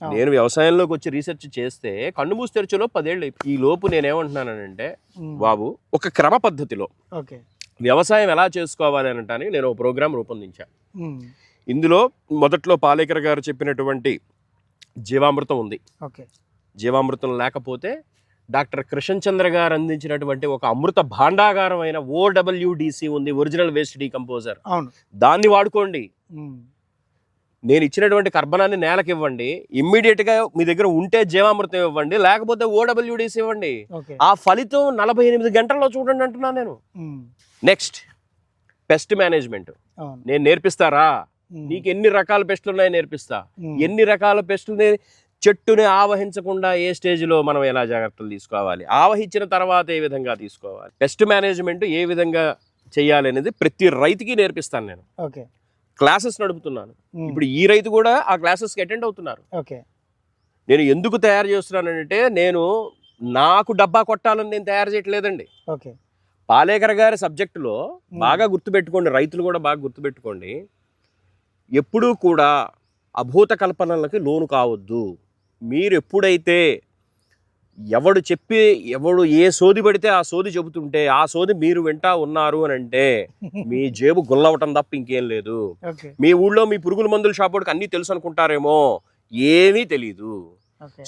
B: నేను వ్యవసాయంలోకి వచ్చి రీసెర్చ్ చేస్తే కళ్ళు మూసి తెరిచేలో 10 ఏళ్ళు అయిపోయింది. ఈ లోపు నేనేమంటున్నానంటే బాబు, ఒక క్రమ పద్ధతిలో వ్యవసాయం ఎలా చేసుకోవాలి అనటానికి నేను ఒక ప్రోగ్రాం రూపొందించాను. ఇందులో మొదట్లో పాలేకర్ గారు చెప్పినటువంటి జీవామృతం ఉంది. జీవామృతం లేకపోతే డాక్టర్ కృష్ణ చంద్ర గారు అందించినటువంటి ఒక అమృత భాండాగారం అయిన OWDC ఉంది, ఒరిజినల్ వేస్ట్ డీకంపోజర్. దాన్ని వాడుకోండి. నేను ఇచ్చినటువంటి కర్బనాన్ని నేలకు ఇవ్వండి, ఇమ్మీడియట్ గా మీ దగ్గర ఉంటే జీవామృతం ఇవ్వండి, లేకపోతే OWDC ఇవ్వండి. ఆ ఫలితం 48 గంటల్లో చూడండి అంటున్నాను నేను. నెక్స్ట్, పెస్ట్ మేనేజ్మెంట్ నేను నేర్పిస్తారా? నీకు ఎన్ని రకాల పెస్టులు ఉన్నాయో నేర్పిస్తా. ఎన్ని రకాల పెస్టులు, చెట్టుని ఆవహించకుండా ఏ స్టేజ్లో మనం ఎలా జాగ్రత్తలు తీసుకోవాలి, ఆవహించిన తర్వాత ఏ విధంగా తీసుకోవాలి, పెస్ట్ మేనేజ్మెంట్ ఏ విధంగా చేయాలి అనేది ప్రతి రైతుకి నేర్పిస్తాను నేను. క్లాసెస్ నడుపుతున్నాను. ఇప్పుడు ఈ రైతు కూడా ఆ క్లాసెస్కి అటెండ్ అవుతున్నారు. నేను ఎందుకు తయారు చేస్తున్నానంటే నేను నాకు డబ్బా కొట్టాలని నేను తయారు చేయట్లేదండి. పాలేకర్ గారి సబ్జెక్టులో బాగా గుర్తుపెట్టుకోండి, రైతులు కూడా బాగా గుర్తుపెట్టుకోండి, ఎప్పుడూ కూడా అభూత కల్పనలకి లోను కావద్దు. మీరు ఎప్పుడైతే ఎవడు ఏ సోది పడితే ఆ సోది చెబుతుంటే ఆ సోది మీరు వింటా ఉన్నారు అని అంటే మీ జేబు గుల్లవటం తప్ప ఇంకేం లేదు. మీ ఊళ్ళో మీ పురుగుల మందుల షాపుడికి అన్నీ తెలుసు అనుకుంటారేమో, ఏమీ తెలీదు.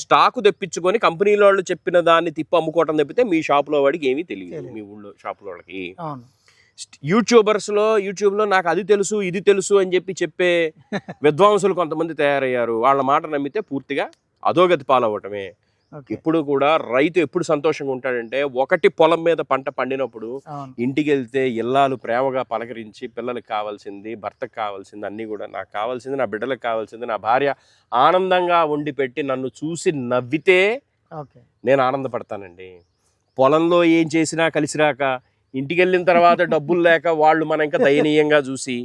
B: స్టాకు తెప్పించుకొని కంపెనీలో వాళ్ళు చెప్పిన దాన్ని తిప్పి అమ్ముకోవటం తప్పితే మీ షాపులో వాడికి ఏమీ తెలియదు, మీ ఊళ్ళో షాపులో వాళ్ళకి. యూట్యూబ్లో నాకు అది తెలుసు ఇది తెలుసు అని చెప్పే విద్వాంసులు కొంతమంది తయారయ్యారు. వాళ్ళ మాట నమ్మితే పూర్తిగా అధోగతి పాలవ్వటమే. ఎప్పుడు కూడా రైతు ఎప్పుడు సంతోషంగా ఉంటాడంటే, ఒకటి పొలం మీద పంట పండినప్పుడు ఇంటికి వెళ్తే ఇల్లాలు ప్రేమగా పలకరించి పిల్లలకు కావాల్సింది, భర్తకు కావాల్సింది అన్నీ కూడా, నాకు కావాల్సింది, నా బిడ్డలకు కావాల్సింది, నా భార్య ఆనందంగా వండి పెట్టి నన్ను చూసి నవ్వితే నేను ఆనందపడతానండి. పొలంలో ఏం చేసినా కలిసి రాక ఇంటికి వెళ్ళిన తర్వాత డబ్బులు లేక వాళ్ళు మనం ఇంకా దయనీయంగా చూసి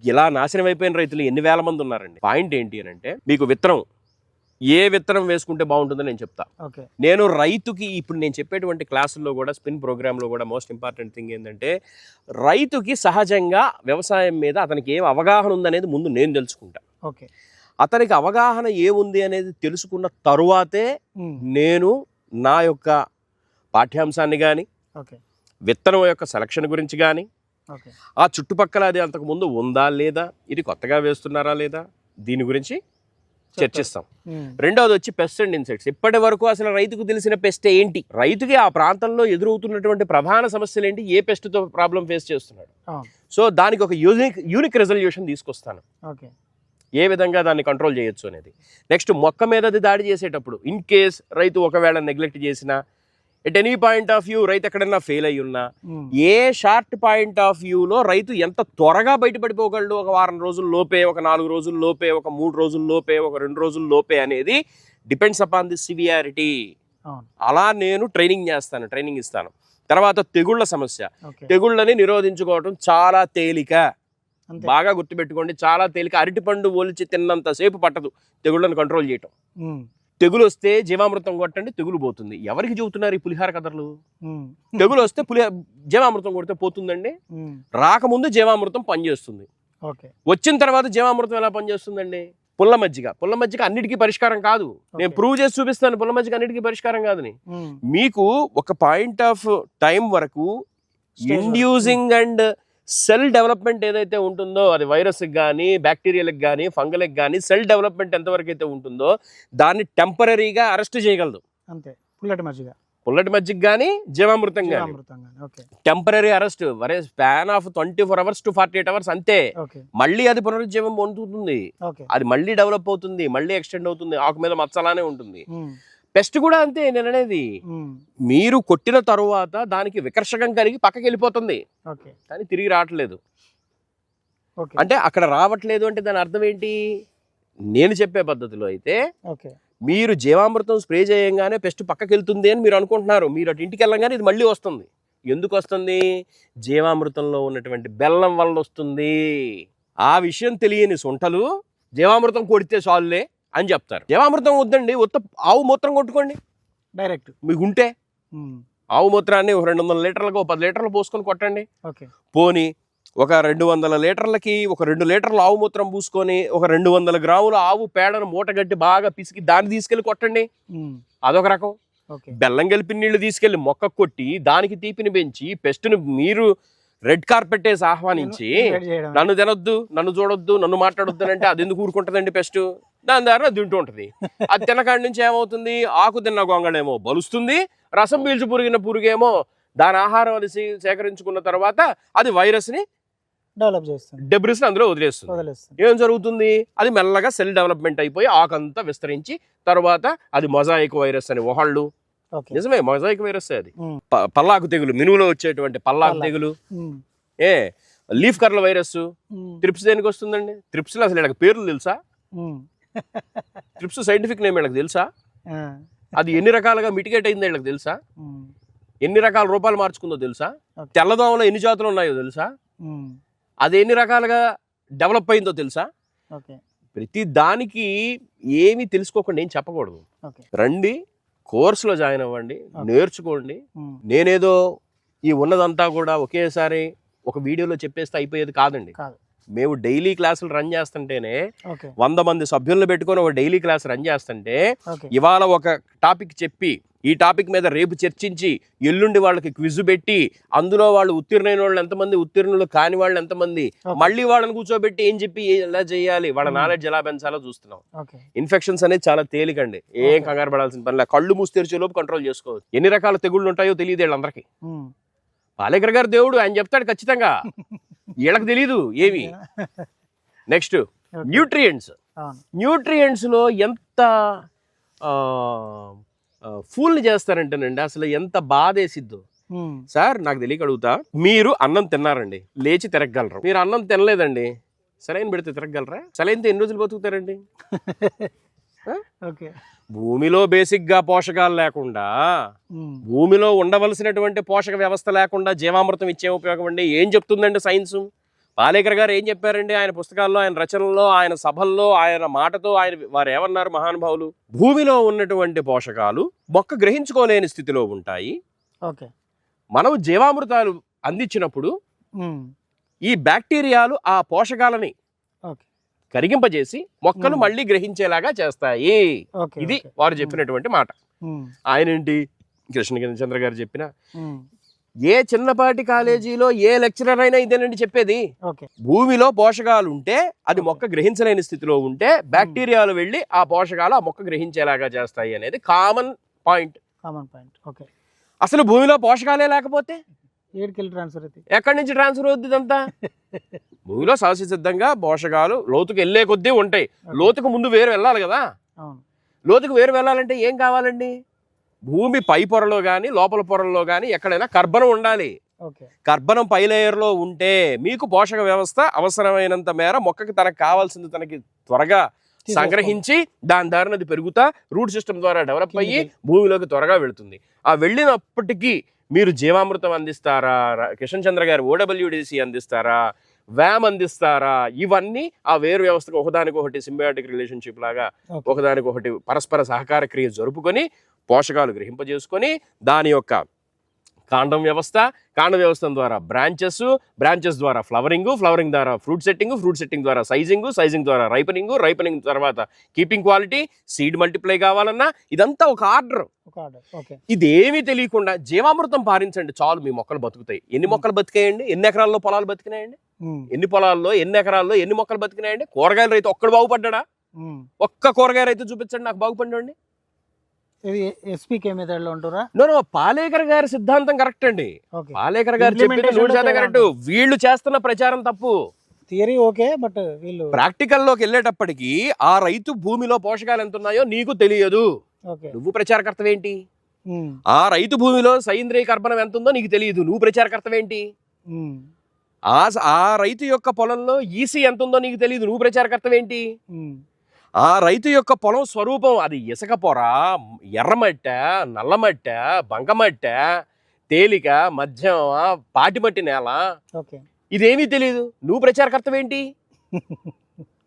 B: ఇలా నాశనం అయిపోయిన రైతులు ఎన్ని వేల మంది ఉన్నారండి. పాయింట్ ఏంటి అని అంటే, మీకు ఏ విత్తనం వేసుకుంటే బాగుంటుందో నేను చెప్తా. నేను రైతుకి ఇప్పుడు నేను చెప్పేటువంటి క్లాసుల్లో కూడా, స్పిన్ ప్రోగ్రాంలో కూడా మోస్ట్ ఇంపార్టెంట్ థింగ్ ఏంటంటే, రైతుకి సహజంగా వ్యవసాయం మీద అతనికి ఏం అవగాహన ఉందనేది ముందు నేను తెలుసుకుంటా. అతనికి అవగాహన ఏముంది అనేది తెలుసుకున్న తరువాతే నేను నా యొక్క పాఠ్యాంశాన్ని కానీ, విత్తనం యొక్క సెలక్షన్ గురించి కానీ, ఆ చుట్టుపక్కల అది అంతకుముందు ఉందా లేదా, ఇది కొత్తగా వేస్తున్నారా లేదా, దీని గురించి చర్చిస్తాం. రెండవది వచ్చి పెస్ట్ అండ్ ఇన్సెక్ట్స్. ఇప్పటి వరకు అసలు రైతుకు తెలిసిన పెస్ట్ ఏంటి, రైతుకి ఆ ప్రాంతంలో ఎదురవుతున్నటువంటి ప్రధాన సమస్యలు ఏంటి, ఏ పెస్ట్తో ప్రాబ్లం ఫేస్ చేస్తున్నాడు. సో దానికి ఒక యూనిక్ రెజల్యూషన్ తీసుకొస్తాను, ఏ విధంగా దాన్ని కంట్రోల్ చేయొచ్చు అనేది. నెక్స్ట్, మొక్క మీద అది దాడి చేసేటప్పుడు ఇన్ కేస్ రైతు ఒకవేళ నెగ్లెక్ట్ చేసినా, at any point of view రైతు ఎక్కడన్నా ఫెయిల్ అయ్యి ఉన్నా, ఏ షార్ట్ పాయింట్ ఆఫ్ వ్యూలో రైతు ఎంత త్వరగా బయటపడిపోగలడు, ఒక వారం రోజుల లోపే, ఒక 4 రోజుల లోపే, ఒక 3 రోజుల లోపే, ఒక 2 రోజుల లోపే అనేది డిపెండ్స్ అపాన్ ది సివియారిటీ. అలా నేను ట్రైనింగ్ ఇస్తాను. తర్వాత తెగుళ్ల సమస్య, తెగుళ్ళని నిరోధించుకోవటం చాలా తేలిక, బాగా గుర్తుపెట్టుకోండి, చాలా తేలిక. అరటిపండు ఒలిచి తిన్నంతసేపు పట్టదు తెగుళ్ళని కంట్రోల్ చేయటం. తెగులు వస్తే జీవామృతం కొట్టండి, తెగులు పోతుంది. ఎవరికి చెబుతున్నారు ఈ పులిహార కథలు? తెగులు వస్తే జీవామృతం కొడితే పోతుందండి. రాకముందు జీవామృతం పనిచేస్తుంది, వచ్చిన తర్వాత జీవామృతం ఎలా పనిచేస్తుందండి? పుల్ల మజ్జిగ అన్నిటికీ పరిష్కారం కాదు. నేను ప్రూవ్ చేసి చూపిస్తాను పుల్ల మజ్జిగ అన్నిటికీ పరిష్కారం కాదని. మీకు ఒక పాయింట్ ఆఫ్ టైం వరకు ఇండ్యూసింగ్ అండ్ సెల్ డెవలప్మెంట్ ఏదైతే ఉంటుందో, అది వైరస్కి కానీ, బ్యాక్టీరియాలకు కానీ, ఫంగల్కి కానీ సెల్ డెవలప్మెంట్ ఎంతవరకు అయితే ఉంటుందో దాన్ని టెంపరీగా అరెస్ట్ చేయగలదు. అంతే. పుల్లటి మజ్జిగ కానీ, జీవామృతం కానీ temporary arrest, span of 24 hours to 48 hours అంతే. మళ్ళీ అది పునరుజ్జీవం పొందుతుంది, అది మళ్ళీ డెవలప్ అవుతుంది, మళ్ళీ ఎక్స్టెండ్ అవుతుంది, ఆకు మీద మచ్చలానే ఉంటుంది. పెస్ట్ కూడా అంతే. నేను అనేది, మీరు కొట్టిన తరువాత దానికి వికర్షకం కలిగి పక్కకి వెళ్ళిపోతుంది, కానీ తిరిగి రావట్లేదు. అంటే అక్కడ రావట్లేదు అంటే దాని అర్థం ఏంటి? నేను చెప్పే పద్ధతిలో అయితే మీరు జీవామృతం స్ప్రే చేయంగానే పెస్ట్ పక్కకి వెళ్తుంది అని మీరు అనుకుంటున్నారు. మీరు అటు ఇంటికి వెళ్ళంగానే ఇది మళ్ళీ వస్తుంది. ఎందుకు వస్తుంది? జీవామృతంలో ఉన్నటువంటి బెల్లం వల్ల వస్తుంది. ఆ విషయం తెలియని సొంటలు జీవామృతం కొడితే చాలులే అని చెప్తారు. జీవామృతం వద్దండి, ఆవు మూత్రం కొట్టుకోండి డైరెక్ట్. మీకు ఉంటే ఆవు మూత్రాన్ని 200 లీటర్లకు 10 లీటర్లు పోసుకొని కొట్టండి. పోనీ ఒక 200 లీటర్లకి ఒక 2 లీటర్ల ఆవు మూత్రం పూసుకొని ఒక 200 గ్రాముల ఆవు పేడను మూటగట్టి బాగా పిసికి దాన్ని తీసుకెళ్లి కొట్టండి, అదొక రకం. బెల్లం కలిపి నీళ్లు తీసుకెళ్లి మొక్క కొట్టి దానికి తీపిని పెంచి పెస్ట్ను మీరు రెడ్ కార్పెట్ వేసి ఆహ్వానించి, నన్ను తినొద్దు, నన్ను చూడొద్దు, నన్ను మాట్లాడొద్దు అంటే అది ఎందుకు ఊరుకుంటుందండి? పెస్ట్ దాని ద్వారా తింటూ ఉంటుంది. అది తినకాడి నుంచి ఏమవుతుంది? ఆకు తిన్న గొంగళేమో బలుస్తుంది, రసం పీల్చి పురిగిన పురుగేమో దాని ఆహారం అది సేకరించుకున్న తర్వాత అది వైరస్ని
A: డెవలప్ చేస్తుంది,
B: డెబ్రిస్ని అందులో వదిలేస్తుంది. ఏం జరుగుతుంది? అది మెల్లగా సెల్ డెవలప్మెంట్ అయిపోయి ఆకంతా విస్తరించి తర్వాత అది మొజాయిక్ వైరస్ అని ఒకళ్ళు, నిజమే మొజాయిక్ వైరస్ అది. పల్లాకు తెగులు, మినుములో వచ్చేటువంటి పల్లాకు తెగులు, లీఫ్ కర్ల వైరస్, త్రిప్స్ దేనికి వస్తుందండి? త్రిప్స్లో అసలు వీళ్ళకి పేర్లు తెలుసా? త్రిప్స్ సైంటిఫిక్ నేమ్ వీళ్ళకి తెలుసా? అది ఎన్ని రకాలుగా మిటిగేట్ అయిందో వీళ్ళకి తెలుసా? ఎన్ని రకాల రూపాలు మార్చుకుందో తెలుసా? తెల్లదోమలో ఎన్ని జాతులు ఉన్నాయో తెలుసా? అది ఎన్ని రకాలుగా డెవలప్ అయిందో తెలుసా? ప్రతి దానికి ఏమీ తెలుసుకోకుండా ఏం చెప్పకూడదు. రండి, కోర్సులో జాయిన్ అవ్వండి, నేర్చుకోండి. నేనేదో ఈ ఉన్నదంతా కూడా ఒకేసారి ఒక వీడియోలో చెప్పేస్తే అయిపోయేది కాదండి. మేము డైలీ క్లాసులు రన్ చేస్తుంటేనే
A: ఓకే
B: 100 మంది సభ్యులను పెట్టుకొని ఒక డైలీ క్లాస్ రన్ చేస్తుంటే
A: ఓకే
B: ఇవాళ ఒక టాపిక్ చెప్పి ఈ టాపిక్ మీద రేపు చర్చించి ఎల్లుండి వాళ్ళకి క్విజ్ పెట్టి అందులో వాళ్ళు ఉత్తీర్ణైన వాళ్ళు ఎంతమంది, ఉత్తీర్ణులు కాని వాళ్ళు ఎంతమంది, మళ్ళీ వాళ్ళని కూర్చోబెట్టి ఏం చెప్పి ఎలా చేయాలి, వాళ్ళ నాలెడ్జ్ ఎలా పెంచాలో చూస్తున్నాం. ఇన్ఫెక్షన్స్ అనేది చాలా తేలికండి, ఏం కంగారు పడాల్సిన పని లేదు. కళ్ళు మూసి తెరిచే లోపు కంట్రోల్ చేసుకోవచ్చు. ఎన్ని రకాల తెగుళ్ళు ఉంటాయో తెలియదు వీళ్ళందరికీ. పాలేకర్ గారు దేవుడు, ఆయన చెప్తాడు ఖచ్చితంగా, వీళ్ళకి తెలీదు ఏమి. నెక్స్ట్ న్యూట్రియంట్స్ లో ఎంత ఫుల్ చేస్తారంటేనండి, అసలు ఎంత బాధేసిద్దు సార్. నాకు తెలియక అడుగుతా, మీరు అన్నం తిన్నారండి, లేచి తిరగగలరు. మీరు అన్నం తినలేదండి, సలైన్ పెడితే తిరగగలరా? సలైన్తో ఎన్ని రోజులు బతుకుతారండి? భూమిలో బేసిక్ గా పోషకాలు లేకుండా, భూమిలో ఉండవలసినటువంటి పోషక వ్యవస్థ లేకుండా జీవామృతం ఇచ్చే ఉపయోగం అండి? ఏం చెప్తుందండి సైన్స్? పాలేకర్ గారు ఏం చెప్పారండి ఆయన పుస్తకాల్లో, ఆయన రచనల్లో, ఆయన సభల్లో, ఆయన మాటతో వారు ఏమన్నారు మహానుభావులు? భూమిలో ఉన్నటువంటి పోషకాలు మొక్క గ్రహించుకోలేని స్థితిలో ఉంటాయి. మనం జీవామృతాలు అందించినప్పుడు ఈ బ్యాక్టీరియాలు ఆ పోషకాలని కరిగింపజేసి మొక్కలు మళ్ళీ గ్రహించేలాగా చేస్తాయి. ఇది వారు చెప్పినటువంటి మాట. ఆయన ఏంటి, కృష్ణచంద్ర గారు చెప్పిన ఏ చిన్నపాటి కాలేజీలో ఏ లెక్చరర్ అయినా ఇదేనండి చెప్పేది. భూమిలో పోషకాలు ఉంటే అది మొక్క గ్రహించలేని స్థితిలో ఉంటే బ్యాక్టీరియాలు వెళ్ళి ఆ పోషకాలు ఆ మొక్క గ్రహించేలాగా చేస్తాయి అనేది కామన్ పాయింట్. అసలు భూమిలో పోషకాలే లేకపోతే ఎక్కడి నుంచి ట్రాన్స్ఫర్ అవుద్ది ఇదంతా? భూమిలో సహజ సిద్ధంగా పోషకాలు లోతుకు వెళ్లే కొద్దీ ఉంటాయి. లోతుకు ముందు వేరు వెళ్ళాలి కదా. లోతుకు వేరు వెళ్ళాలంటే ఏం కావాలండి? భూమి పై పొరలో కానీ లోపల పొరల్లో కానీ ఎక్కడైనా కర్బనం ఉండాలి. కర్బనం పై లేయర్లో ఉంటే మీకు పోషక వ్యవస్థ అవసరమైనంత మేర మొక్కకి తనకు కావాల్సింది తనకి త్వరగా సంగ్రహించి దాని దారిన అది పెరుగుతా రూట్ సిస్టమ్ ద్వారా డెవలప్ అయ్యి భూమిలోకి త్వరగా వెళుతుంది. ఆ వెళ్ళినప్పటికీ మీరు జీవామృతం అందిస్తారా, కిషన్ చంద్ర గారు OWDC అందిస్తారా, వ్యామ్ అందిస్తారా, ఇవన్నీ ఆ వేరు వ్యవస్థకు ఒకదానికొకటి సింబయాటిక్ రిలేషన్షిప్ లాగా ఒకదానికొకటి పరస్పర సహకార క్రియ జరుపుకొని పోషకాలు గ్రహింపజేసుకొని దాని యొక్క కాండం వ్యవస్థ ద్వారా బ్రాంచెస్ ద్వారా ఫ్లవరింగ్ ద్వారా ఫ్రూట్ సెట్టింగ్ ద్వారా సైజింగ్ ద్వారా రైపనింగ్ తర్వాత కీపింగ్ క్వాలిటీ, సీడ్ మల్టిప్లై కావాలన్నా ఇదంతా ఒక ఆర్డర్. ఇదేమీ తెలియకుండా జీవామృతం పారించండి చాలు, మీ మొక్కలు బతుకుతాయి. ఎన్ని మొక్కలు బతికాయండి? ఎన్ని ఎకరాల్లో పొలాలు బతికినాయండి? ఎన్ని పొలాల్లో ఎన్ని ఎకరాల్లో ఎన్ని మొక్కలు బతికినాయండి? కూరగాయల రైతు ఒక్కడు బాగుపడ్డా? ఒక్క కూరగాయ రైతు చూపించండి నాకు బాగుపడండి. పాలేకర్ గారి సిద్ధాంతం కరెక్ట్ అండి. పాలేకర్ గారు చెప్పింది 100% కరెక్ట్. వీళ్ళు చేస్తున్న ప్రచారం తప్పు.
A: థియరీ ఓకే, బట్ వీళ్ళు
B: ప్రాక్టికల్ లోకి వెళ్ళేటప్పటికి ఆ రైతు భూమిలో పోషకాలు ఎంత ఉన్నాయో నీకు తెలియదు. నువ్వు ప్రచారకర్తవేంటి? ఆ రైతు భూమిలో సైంద్రియ కర్బనం ఎంత ఉందో నీకు తెలియదు, నువ్వు ప్రచారకర్తవేంటి? ఆ రైతు యొక్క పొలంలో ఈసీ ఎంత ఉందో నీకు తెలియదు, నువ్వు ప్రచారకర్తవేంటి? ఆ రైతు యొక్క పొలం స్వరూపం అది ఇసుక పొర, ఎర్రమట్ట, నల్లమట్ట, బంకమట్ట, తేలిక, మధ్యం, పాటిమట్టి నేల, ఇదేమీ తెలియదు, నువ్వు ప్రచారకర్తవేంటి?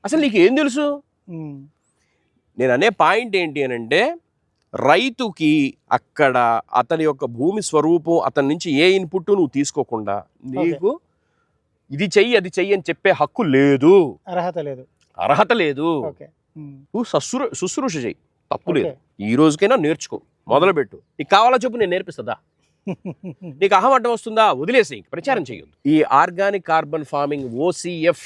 B: అసలు నీకేం తెలుసు? నేను అనే పాయింట్ ఏంటి అని అంటే, రైతుకి అక్కడ అతని యొక్క భూమి స్వరూపం, అతని నుంచి ఏ ఇన్పుట్ నువ్వు తీసుకోకుండా నీకు ఇది చెయ్యి అది చెయ్యి అని చెప్పే హక్కు లేదు, అర్హత లేదు. నువ్వు శుశ్రూష చెయ్యి, తప్పు లేదు. ఈ రోజుకైనా నేర్చుకో, మొదలుపెట్టు. నీకు కావాలా చెప్పు, నేను నేర్పిస్తుందా? నీకు అహం అడ్డం వస్తుందా? వదిలేసి ప్రచారం చేయొద్దు. ఈ organic carbon farming OCF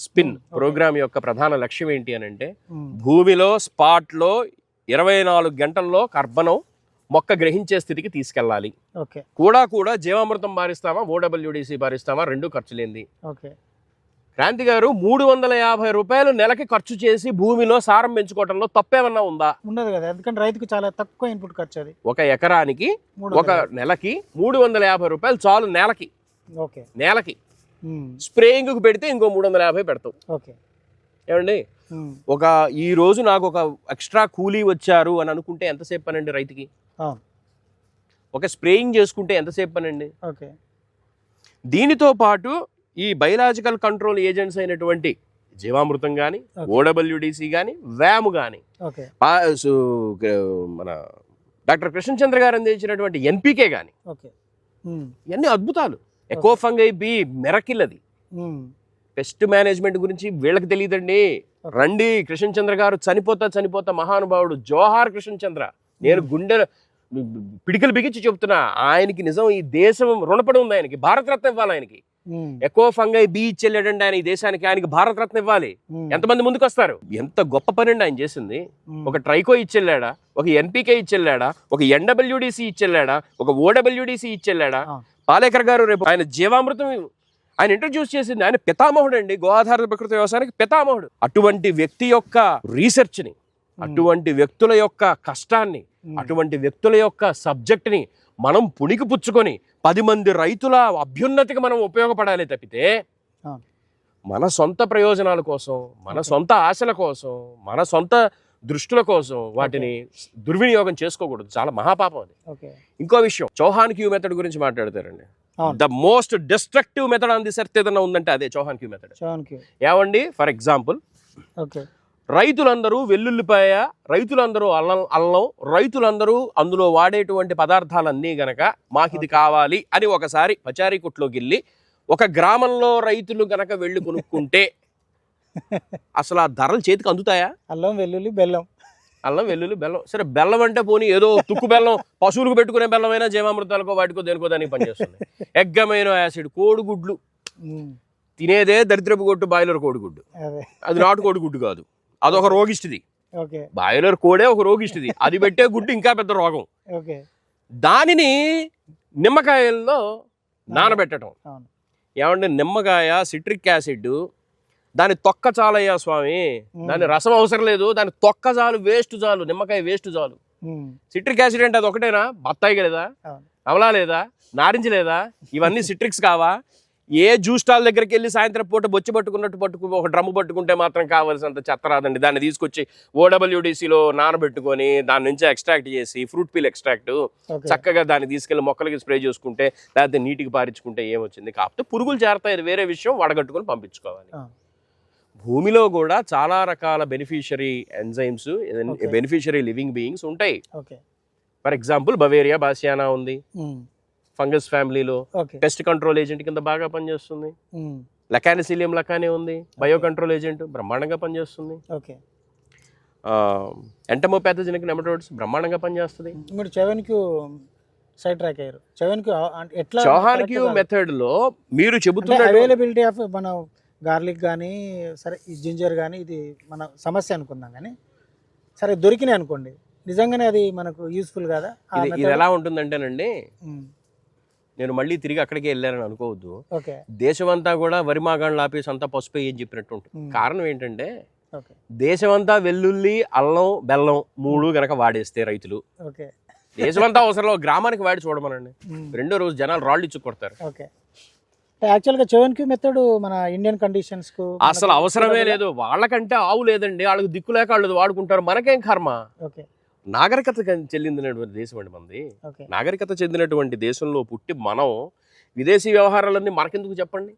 B: spin program యొక్క ప్రధాన లక్ష్యం ఏంటి అని అంటే, భూమిలో స్పాట్ లో 24 గంటల్లో కర్బనం మొక్క గ్రహించే స్థితికి తీసుకెళ్ళాలి. కూడా జీవామృతం బారిస్తామా, OWDC బారిస్తామా, రెండు ఖర్చు లేనిది. క్రాంతి గారు 350 రూపాయలు నెలకి ఖర్చు చేసి భూమిలో సారం పెంచుకోవడంలో తప్పేమన్నా ఉందా?
A: ఉండదు కదా, ఎందుకంటే రైతుకు చాలా తక్కువ ఇన్పుట్ ఖర్చు. అది
B: ఒక ఎకరానికి ఒక నెలకి 350 రూపాయలు చాలు నెలకి. నెలకి స్ప్రేయింగ్ కు పెడితే ఇంకో 350 పెడతాం. ఏమండి, ఈ రోజు నాకు ఒక ఎక్స్ట్రా కూలీ వచ్చారు అని అనుకుంటే ఎంతసేపు పనండి రైతుకి? ఒక స్ప్రేయింగ్ చేసుకుంటే ఎంతసేపు పనండి? దీనితో పాటు ఈ బయలాజికల్ కంట్రోల్ ఏజెంట్స్ అయినటువంటి జీవామృతం కానీ, OWDC కానీ, వ్యామ్ కానీ, మన డాక్టర్ కృష్ణచంద్ర గారు అందించినటువంటి NPK కానీ, ఇవన్నీ అద్భుతాలు. Eco fungi be miracle. అది పెస్ట్ మేనేజ్మెంట్ గురించి వీళ్ళకి తెలియదండి. రండి, కృష్ణ చంద్ర గారు చనిపోతా మహానుభావుడు, జోహార్ కృష్ణ చంద్ర. నేను గుండె పిడికలు బిగించి చెప్తున్నా, ఆయనకి నిజం ఈ దేశం రుణపడి ఉంది. ఆయనకి భారతరత్న ఇవ్వాలి. ఆయనకి ఎకో ఫంగై బి ఇచ్చెళ్ళాడండి ఆయన ఈ దేశానికి. ఆయనకి భారతరత్న ఇవ్వాలి. ఎంతమంది ముందుకు వస్తారు? ఎంత గొప్ప పని అండి ఆయన చేసింది. ఒక ట్రైకో ఇచ్చెళ్ళాడా, ఒక ఎన్పికే ఇచ్చెళ్ళాడా, ఒక ఎన్డబ్ల్యూడిసి ఇచ్చెళ్ళాడా, ఒక ఓడబ్ల్యూడిసి ఇచ్చెళ్ళాడా? పాలేకర్ గారు రేపు ఆయన జీవామృతం ఆయన ఇంట్రడ్యూస్ చేసింది. ఆయన పితామహుడు అండి, గోఆధారిత ప్రకృతి వ్యవసాయానికి పితామహుడు. అటువంటి వ్యక్తి యొక్క రీసెర్చ్ ని, అటువంటి వ్యక్తుల యొక్క కష్టాన్ని, అటువంటి వ్యక్తుల యొక్క సబ్జెక్ట్ ని మనం పుణికి పుచ్చుకొని 10 మంది రైతుల అభ్యున్నతికి మనం ఉపయోగపడాలి తప్పితే మన సొంత ప్రయోజనాల కోసం, మన సొంత ఆశల కోసం, మన సొంత దృష్టుల కోసం వాటిని దుర్వినియోగం చేసుకోకూడదు. చాలా మహాపాపం అది. ఇంకో విషయం, చౌహాన్ క్యూ మెథడ్ గురించి మాట్లాడతారండి. The most destructive method on this earth ఏదైనా ఉందంటే అదే చౌహాన్ క్యూ మెథడ్. ఏమండి, ఫర్ ఎగ్జాంపుల్, రైతులందరూ వెల్లుల్లిపాయ, రైతులందరూ అల్లం, రైతులందరూ అందులో వాడేటువంటి పదార్థాలన్నీ గనక మాకిది కావాలి అని ఒకసారి పచారీ కొట్లోకి వెళ్ళి ఒక గ్రామంలో రైతులు గనక వెళ్ళి కొనుక్కుంటే అసలు ఆ ధరలు చేతికి అందుతాయా?
A: అల్లం, వెల్లుల్లి, బెల్లం.
B: అల్లం, వెల్లుల్లి, బెల్లం. సరే, బెల్లం అంటే పోనీ ఏదో తుక్కు బెల్లం, పశువులకు పెట్టుకునే బెల్లమైనా జీవామృతాలకో వాటికో దేనికో దానికి పనిచేస్తుంది. ఎగ్గమైనో యాసిడ్, కోడిగుడ్లు తినేదే దరిద్రపు కొట్టు బాయిలర్ కోడిగుడ్డు. అది నాటు కోడిగుడ్డు కాదు, అదొక రోగిష్టిది. బాయిలర్ కోడే ఒక రోగిష్టిది, అది పెట్టే గుడ్డు ఇంకా పెద్ద రోగం. దానిని నిమ్మకాయల్లో నానబెట్టడం. ఏమంటే నిమ్మకాయ సిట్రిక్ యాసిడ్, దాని తొక్క చాలయ్యా స్వామి, దాని రసం అవసరం లేదు, దాని తొక్క చాలు, వేస్ట్ చాలు, నిమ్మకాయ వేస్ట్ చాలు. సిట్రిక్ యాసిడ్ అంటే అది ఒకటేనా? బత్తాయి లేదా, అమలా లేదా, నారింజ లేదా, ఇవన్నీ సిట్రిక్స్ కావా? ఏ జ్యూస్ స్టాల్ దగ్గరికి వెళ్ళి సాయంత్రం పూట బొచ్చి పట్టుకున్నట్టు ఒక డ్రమ్ము పట్టుకుంటే మాత్రం కావాల్సినంత చెత్త రాదండి. దాన్ని తీసుకొచ్చి ఓడబ్ల్యూడిసిలో నానబెట్టుకొని దాని నుంచి ఎక్స్ట్రాక్ట్ చేసి, ఫ్రూట్ పీల్ ఎక్స్ట్రాక్ట్, చక్కగా దాన్ని తీసుకెళ్లి మొక్కలకి స్ప్రే చేసుకుంటే, లేకపోతే నీటికి పారించుకుంటే ఏమొచ్చింది? కాకపోతే పురుగులు చేరతాయి, అది వేరే విషయం, వడగట్టుకొని పంపించుకోవాలి. భూమిలో కూడా చాలా రకాల beneficiary enzymes, beneficiary living beings ఉంటాయి. ఫర్ ఎగ్జాంపుల్ బవేరియా బాసియానా ఉంది, ఫంగస్ ఫ్యామిలీలో పెస్ట్ కంట్రోల్ ఏజెంట్ కింద బాగా పనిచేస్తుంది. లకానిసిలియం లకానే ఉంది, బయో కంట్రోల్ ఏజెంట్, బ్రహ్మాండంగా పనిచేస్తుంది. ఎంటమోపాథోజెనిక్ నెమటోడ్స్ బ్రహ్మాండంగా పనిచేస్తుంది. చౌహాన్ క్యూ మెథడ్ లో మీరు చెబుతున్న
A: అవైలబిలిటీ ఆఫ్ మన గార్లిక్ కానీ, సరే ఈ జింజర్ కానీ, ఇది మన సమస్య అనుకుందాం కానీ, సరే దొరికినాయి అనుకోండి, నిజంగానే అది మనకు యూస్ఫుల్ కదా?
B: ఇది ఎలా ఉంటుందంటేనండి, నేను మళ్ళీ తిరిగి అక్కడికే వెళ్ళానని అనుకోవద్దు. దేశమంతా కూడా వరిమాగాళ్ళు ఆపేసి అంతా పసుపు అని చెప్పినట్టు ఉంటుంది. కారణం ఏంటంటే, దేశమంతా వెల్లుల్లి, అల్లం, బెల్లం 3 గనక వాడేస్తే రైతులు, దేశమంతా అవసరం గ్రామానికి వాడి చూడమనండి, రెండో రోజు జనాలు రాళ్ళు ఇచ్చి కొడతారు.
A: యాక్చువల్గా చౌహాన్ క్యూ మెథడ్ మన ఇండియన్ కండిషన్స్ కు
B: అసలు అవసరమే లేదు. వాళ్ళకంటే ఆవు లేదండి, వాళ్ళకి దిక్కు లేక వాళ్ళు వాడుకుంటారు, మనకేం కర్మ. నాగరికత చెందినటువంటి దేశం అండి మనది. నాగరికత చెందినటువంటి దేశంలో పుట్టి మనం విదేశీ వ్యవహారాలన్నీ మనకెందుకు చెప్పండి?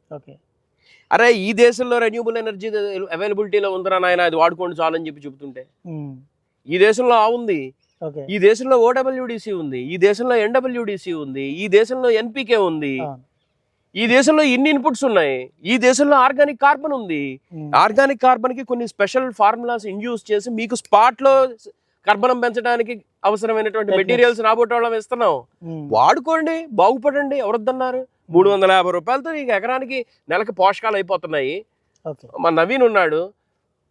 B: అరే, ఈ దేశంలో రెన్యూబుల్ ఎనర్జీ అవైలబిలిటీలో ఉందిరా నాయన, అది వాడుకోండి చాలు అని చెప్పి చెబుతుంటే, ఈ దేశంలో ఆ ఉంది, ఈ దేశంలో ఓడబ్ల్యూడిసి ఉంది, ఈ దేశంలో ఎన్డబ్ల్యూడిసి ఉంది, ఈ దేశంలో ఎన్పికే ఉంది, ఈ దేశంలో ఇన్ని ఇన్పుట్స్ ఉన్నాయి, ఈ దేశంలో ఆర్గానిక్ కార్బన్ ఉంది. ఆర్గానిక్ కార్బన్ కి కొన్ని స్పెషల్ ఫార్ములాస్ ఇండ్యూస్ చేసి మీకు స్పాట్ లో కర్బనం పెంచడానికి అవసరమైనటువంటి మెటీరియల్స్ రాబోటోళ్ళం ఇస్తున్నాం. వాడుకోండి, బాగుపడండి, ఎవరొద్దన్నారు? 350 రూపాయలతో నీకు ఎకరానికి నెలకి పోషకాలు అయిపోతున్నాయి. మా నవీన్ ఉన్నాడు,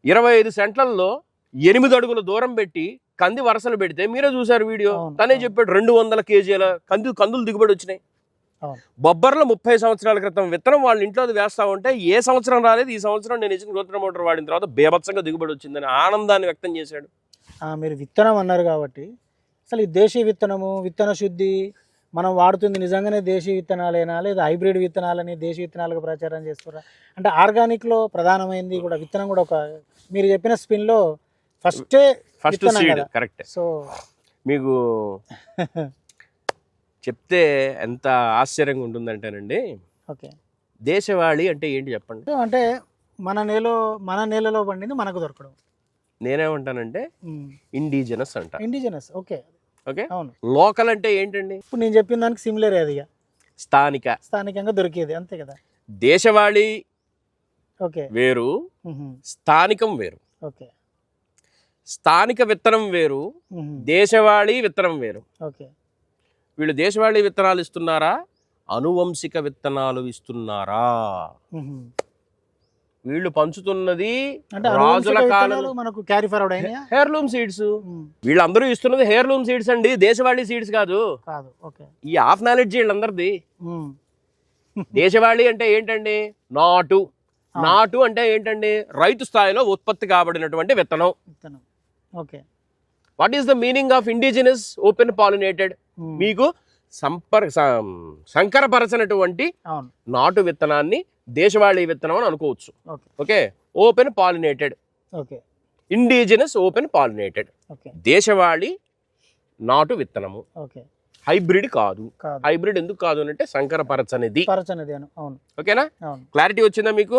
B: 25 సెంట్లలో 8 అడుగుల దూరం పెట్టి కంది వరసలు పెడితే మీరే చూసారు వీడియో, తనే చెప్పాడు 200 కేజీల కందులు దిగుబడి వచ్చినాయి. బొబ్బర్లో 30 సంవత్సరాల క్రితం విత్తనం వాళ్ళ ఇంట్లో వేస్తా ఉంటే ఏ సంవత్సరం రాలేదు, ఈ సంవత్సరం నేను ఇచ్చిన గ్రోత్ మోటార్ వాడిన తర్వాత బేభత్సంగా దిగుబడి వచ్చిందని ఆనందాన్ని వ్యక్తం చేశాడు.
A: మీరు విత్తనం అన్నారు కాబట్టి, అసలు ఈ దేశీయ విత్తనము, విత్తన శుద్ధి మనం వాడుతుంది నిజంగానే దేశీయ విత్తనాలేనా, లేదా హైబ్రిడ్ విత్తనాలని దేశీయ విత్తనాలుగా ప్రచారం చేస్తారా? అంటే ఆర్గానిక్లో ప్రధానమైంది కూడా విత్తనం కూడా ఒక, మీరు చెప్పిన స్పిన్లో ఫస్ట్
B: సీడ్ కరెక్ట్. సో మీకు చెప్తే ఎంత ఆశ్చర్యంగా ఉంటుందంటేనండి, దేశవాళీ అంటే ఏంటి చెప్పండి?
A: అంటే మన నేలలో పండింది మనకు దొరకడం.
B: నేనేమంటానంటే ఇండిజినస్ అంట.
A: Indigenous, okay.
B: అవును. లోకల్ అంటే ఏంటండి?
A: ఇప్పుడు నేను చెప్పిన దానికి సిమిలర్ అది,
B: స్థానికంగా
A: దొరికేది, అంతే కదా.
B: దేశవాళీ
A: ఓకే
B: వేరు, స్థానికం వేరు.
A: ఓకే
B: స్థానిక విత్తనం వేరు, దేశవాళీ విత్తనం వేరు.
A: ఓకే
B: వీళ్ళు దేశవాళీ విత్తనాలు ఇస్తున్నారా, అనువంశిక విత్తనాలు ఇస్తున్నారా? వీళ్ళు పంచుతున్నది రాజుల కాలం
A: మనకు క్యారీ ఫార్వర్డ్ అయినా
B: హెయిర్లూమ్ సీడ్స్. వీళ్ళందరూ ఇస్తున్నది హెయిర్లూమ్ సీడ్స్ అండి, దేశవాళీ సీడ్స్ కాదు.
A: ఓకే
B: ఈ హాఫ్ నాలెడ్జ్ వీళ్ళందరిది. దేశవాళీ అంటే ఏంటండి, నాటు. నాటు అంటే ఏంటండి, రైతు స్థాయిలో ఉత్పత్తి కాబడినటువంటి విత్తనం.
A: Okay
B: what is the meaning of indigenous open pollinated? మీకు సంకరపరచినటువంటి నాటు విత్తనాన్ని దేశవాళీ విత్తనం అని అనుకోవచ్చు. Okay, open pollinated, indigenous open pollinated. దేశవాళీ నాటు విత్తనము, హైబ్రిడ్ కాదు. హైబ్రిడ్ ఎందుకు కాదు అంటే సంకరపరచనిది. ఓకేనా, క్లారిటీ వచ్చిందా మీకు?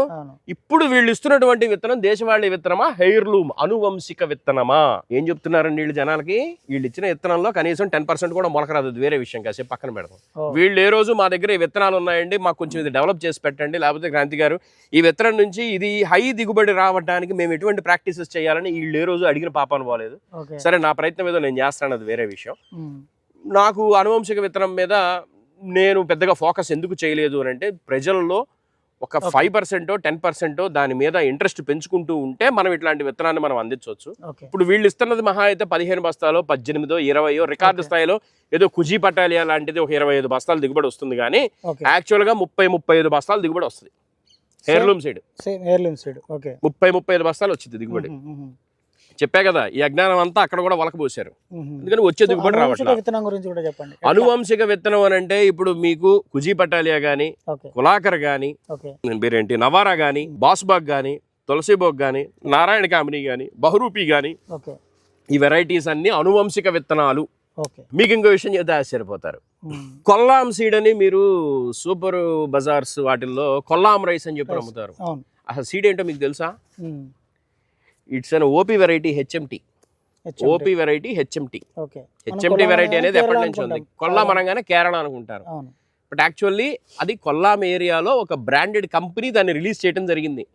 B: ఇప్పుడు వీళ్ళు ఇస్తున్నటువంటి విత్తనం దేశవాళీ విత్తనమా, హెయిర్లూమ్ అనువంశిక విత్తనమా? ఏం చెప్తున్నారండి వీళ్ళు జనాలకి? వీళ్ళు ఇచ్చిన విత్తనంలో కనీసం 10% కూడా మొలకరాదు. వేరే విషయం కాసేపు పక్కన పెడదాం. వీళ్ళు ఏ రోజు మా దగ్గర ఈ విత్తనాలు ఉన్నాయండి, మాకు కొంచెం ఇది డెవలప్ చేసి పెట్టండి, లేకపోతే క్రాంతి గారు ఈ విత్తనం నుంచి ఇది హై దిగుబడి రావడానికి మేము ఎటువంటి ప్రాక్టీసెస్ చేయాలని వీళ్ళు ఏ రోజు అడిగిన పాపాను పోలేదు. సరే, నా ప్రయత్నం ఏదో నేను చేస్తాను, అది వేరే విషయం. నాకు అనువంశిక విత్తనం మీద నేను పెద్దగా ఫోకస్ ఎందుకు చేయలేదు అని అంటే, ప్రజల్లో ఒక 5% 10% దాని మీద ఇంట్రెస్ట్ పెంచుకుంటూ ఉంటే మనం ఇట్లాంటి విత్తనాన్ని మనం అందించవచ్చు. ఇప్పుడు వీళ్ళు ఇస్తున్నది మహా అయితే 15 బస్తాలో 18 20 రికార్డు స్థాయిలో ఏదో కుజీ పటాలియా లాంటిది ఒక 25 బస్తాలు దిగుబడి వస్తుంది, కానీ యాక్చువల్గా 30-35 బస్తాలు దిగుబడి వస్తుంది. హెయిర్లూమ్ సీడ్ 30-35 బస్తాలు వచ్చింది దిగుబడి. చెప్పా కదా, ఈ అజ్ఞానం అంతా అక్కడ కూడా వలకబోసారు, ఎందుకని వచ్చే దిగుబడి రావట్లేదు. అనువంశిక విత్తనం అని అంటే ఇప్పుడు మీకు కుజీ పటాలియా గానీ, కులాకర్ గానీ, పేరేంటి నవారా గానీ, బాస్బాగ్ గానీ, తులసిబోగ్ గానీ, నారాయణ కామిని గానీ, బహురూపి గానీ, ఈ వెరైటీస్ అన్ని అనువంశిక విత్తనాలు. మీకు ఇంకో విషయం చేస్తే ఆశ్చర్యపోతారు. కొల్లాం సీడ్ అని మీరు సూపర్ బజార్స్ వాటిల్లో కొల్లాం రైస్ అని చెప్పి అమ్ముతారు. అసలు సీడ్ ఏంటో మీకు తెలుసా? It's an OP variety HMT. OP variety HMT. HMT variety అనేది ఎప్పటి నుంచి ఉంది? కొల్లాం అనగానే కేరళ అనుకుంటారు, బట్ యాక్చువల్లీ అది కొల్లాం ఏరియాలో ఒక బ్రాండెడ్ కంపెనీ దాన్ని రిలీజ్ చేయడం జరిగింది.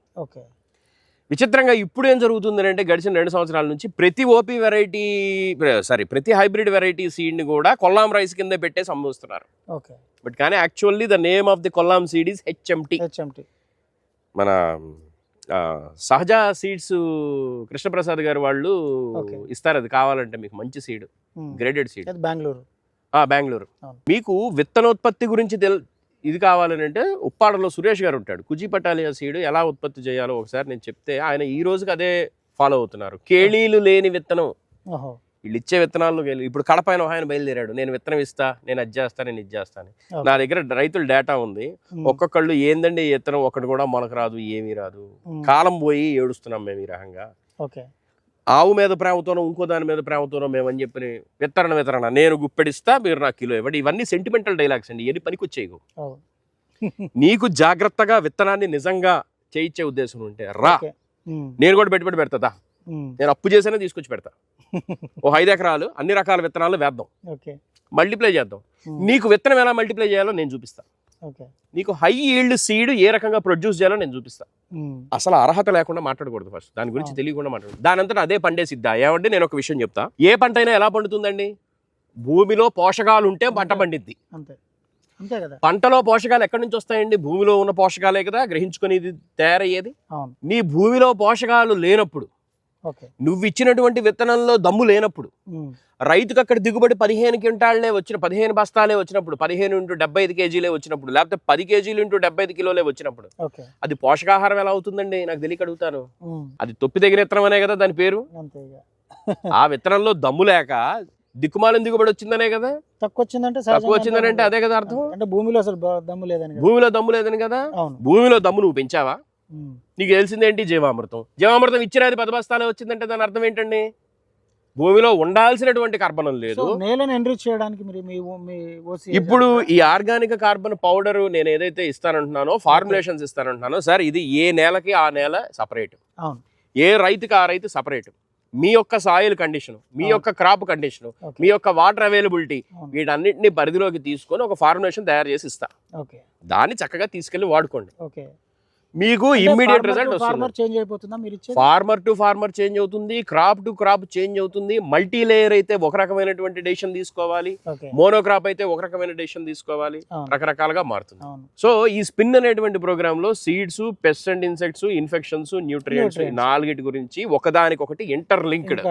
B: విచిత్రంగా ఇప్పుడు ఏం జరుగుతుంది అంటే, గడిచిన 2 సంవత్సరాల నుంచి ప్రతి హైబ్రిడ్ వెరైటీ సీడ్ని కూడా కొల్లాం రైస్ కింద పెట్టేసి అమ్ముస్తున్నారు. బట్ కానీ actually the name of the Kollam seed is HMT. మన సహజ సీడ్స్ కృష్ణప్రసాద్ గారు వాళ్ళు ఇస్తారు, అది కావాలంటే మీకు మంచి సీడ్, గ్రేడెడ్ సీడ్, బెంగళూరు. మీకు విత్తనోత్పత్తి గురించి ఇది కావాలని అంటే ఉప్పాడలో సురేష్ గారు ఉంటాడు, కుజీ పటాలియా సీడ్ ఎలా ఉత్పత్తి చేయాలో ఒకసారి నేను చెప్తే ఆయన ఈ రోజుకి అదే ఫాలో అవుతున్నారు. కేళీలు లేని విత్తనం, వీళ్ళు ఇచ్చే విత్తనాలు. ఇప్పుడు కడప ఆయన బయలుదేరాడు, నేను విత్తనం ఇస్తా, నేను అది చేస్తా, నేను ఇది చేస్తాను. నా దగ్గర రైతుల డేటా ఉంది. ఒక్కొక్కళ్ళు ఏందండి ఈ విత్తనం ఒకటి కూడా మనకు రాదు, ఏమీ రాదు, కాలం పోయి ఏడుస్తున్నాం మేము ఈ రకంగా. ఆవు మీద ప్రేమతోనో ఇంకో దాని మీద ప్రేమతోనో మేము అని చెప్పి విత్తరణ నేను గుప్పెడిస్తా, మీరు నాకు కిలో ఇవ్వండి. ఇవన్నీ సెంటిమెంటల్ డైలాగ్స్ అండి, ఏది పనికొచ్చేయకు. నీకు జాగ్రత్తగా విత్తనాన్ని నిజంగా చేయించే ఉద్దేశం ఉంటే రా, నేను కూడా పెట్టుబడి పెడతా. నేను అప్పు చేసేనే తీసుకొచ్చి పెడతా. ఓ 5 ఎకరాలు అన్ని రకాల విత్తనాలు వేద్దాం, మల్టిప్లై చేద్దాం. నీకు విత్తనం ఎలా మల్టిప్లై చేయాలో నేను చూపిస్తా. నీకు హై ఈల్డ్ సీడ్ ఏ రకంగా ప్రొడ్యూస్ చేయాలో నేను చూపిస్తా. అసలు అర్హత లేకుండా మాట్లాడకూడదు, ఫస్ట్ దాని గురించి తెలియకుండా మాట్లాడదు. దాని అంతా అదే పండేసిద్దా? ఏమంటే నేను ఒక విషయం చెప్తా, ఏ పంట అయినా ఎలా పండుతుందండి? భూమిలో పోషకాలు ఉంటే పంట పండిద్ది. పంటలో పోషకాలు ఎక్కడి నుంచి వస్తాయండి? భూమిలో ఉన్న పోషకాలే కదా గ్రహించుకొని ఇది తయారయ్యేది. నీ భూమిలో పోషకాలు లేనప్పుడు, నువ్వు ఇచ్చినటువంటి విత్తనంలో దమ్ము లేనప్పుడు, రైతుకు అక్కడ దిగుబడి 15 క్వింటాళ్లే వచ్చిన 15 బస్తాలే వచ్చినప్పుడు, 15 × 75 కేజీలే వచ్చినప్పుడు, లేకపోతే 10 కేజీలు × 75 కిలోలే వచ్చినప్పుడు, అది పోషకాహారం ఎలా అవుతుందండి? నాకు తెలియక అడుగుతాను. అది తొప్పి దగ్గర విత్తనం అనే కదా దాని పేరు. ఆ విత్తనంలో దమ్ము లేక దిక్కుమాలిన దిగుబడి వచ్చిందనే కదా. తక్కువ వచ్చిందంటే అదే కదా అర్థం. భూమిలో దమ్ము లేదని కదా. భూమిలో దమ్ము నువ్వు పెంచావా? నీకు తెలిసిందేంటి? జీవామృతం ఇచ్చినది 10 బస్తాలే వచ్చిందంటే దాని అర్థం ఏంటండి? భూమిలో ఉండాల్సినటువంటి కార్బనం లేదు.
A: నేలను ఎన్రిచ్ చేయడానికి
B: ఇప్పుడు ఈ ఆర్గానిక్ కార్బన్ పౌడర్ నేను ఏదైతే ఇస్తానంటున్నానో, ఫార్ములేషన్స్ ఇస్తానంటున్నానో, సార్ ఇది ఏ నేలకి ఆ నేల సపరేట్, ఏ రైతుకి ఆ రైతు సపరేట్. మీ యొక్క సాయిల్ కండిషన్, మీ యొక్క క్రాప్ కండిషన్, మీ యొక్క వాటర్ అవైలబిలిటీ, వీటన్నిటిని పరిధిలోకి తీసుకొని ఒక ఫార్ములేషన్ తయారు చేసి ఇస్తా. దాన్ని చక్కగా తీసుకెళ్లి వాడుకోండి. మీకు ఇమ్మీడియట్ రిజల్ట్ వస్తుంది.
A: ఫార్మర్ చేంజ్ అయిపోతుందా మీరు ఇచ్చేది?
B: ఫార్మర్ టు ఫార్మర్ చేంజ్ అవుతుంది, క్రాప్ టు క్రాప్ చేంజ్ అవుతుంది. మల్టీ లేయర్ అయితే ఒక రకమైనటువంటి డెసిషన్ తీసుకోవాలి,
A: ఓకే
B: మోనోక్రాప్ అయితే ఒక రకమైన డెసిషన్ తీసుకోవాలి,
A: అవును.
B: రకరకాలుగా మారుతుంది.
A: అవును.
B: సో ఈ స్పిన్ అనేటువంటి ప్రోగ్రామ్ లో seeds, pest and insects, infections, nutrients నాలుగిటి గురించి ఒకదానికొకటి ఇంటర్లింక్డ్.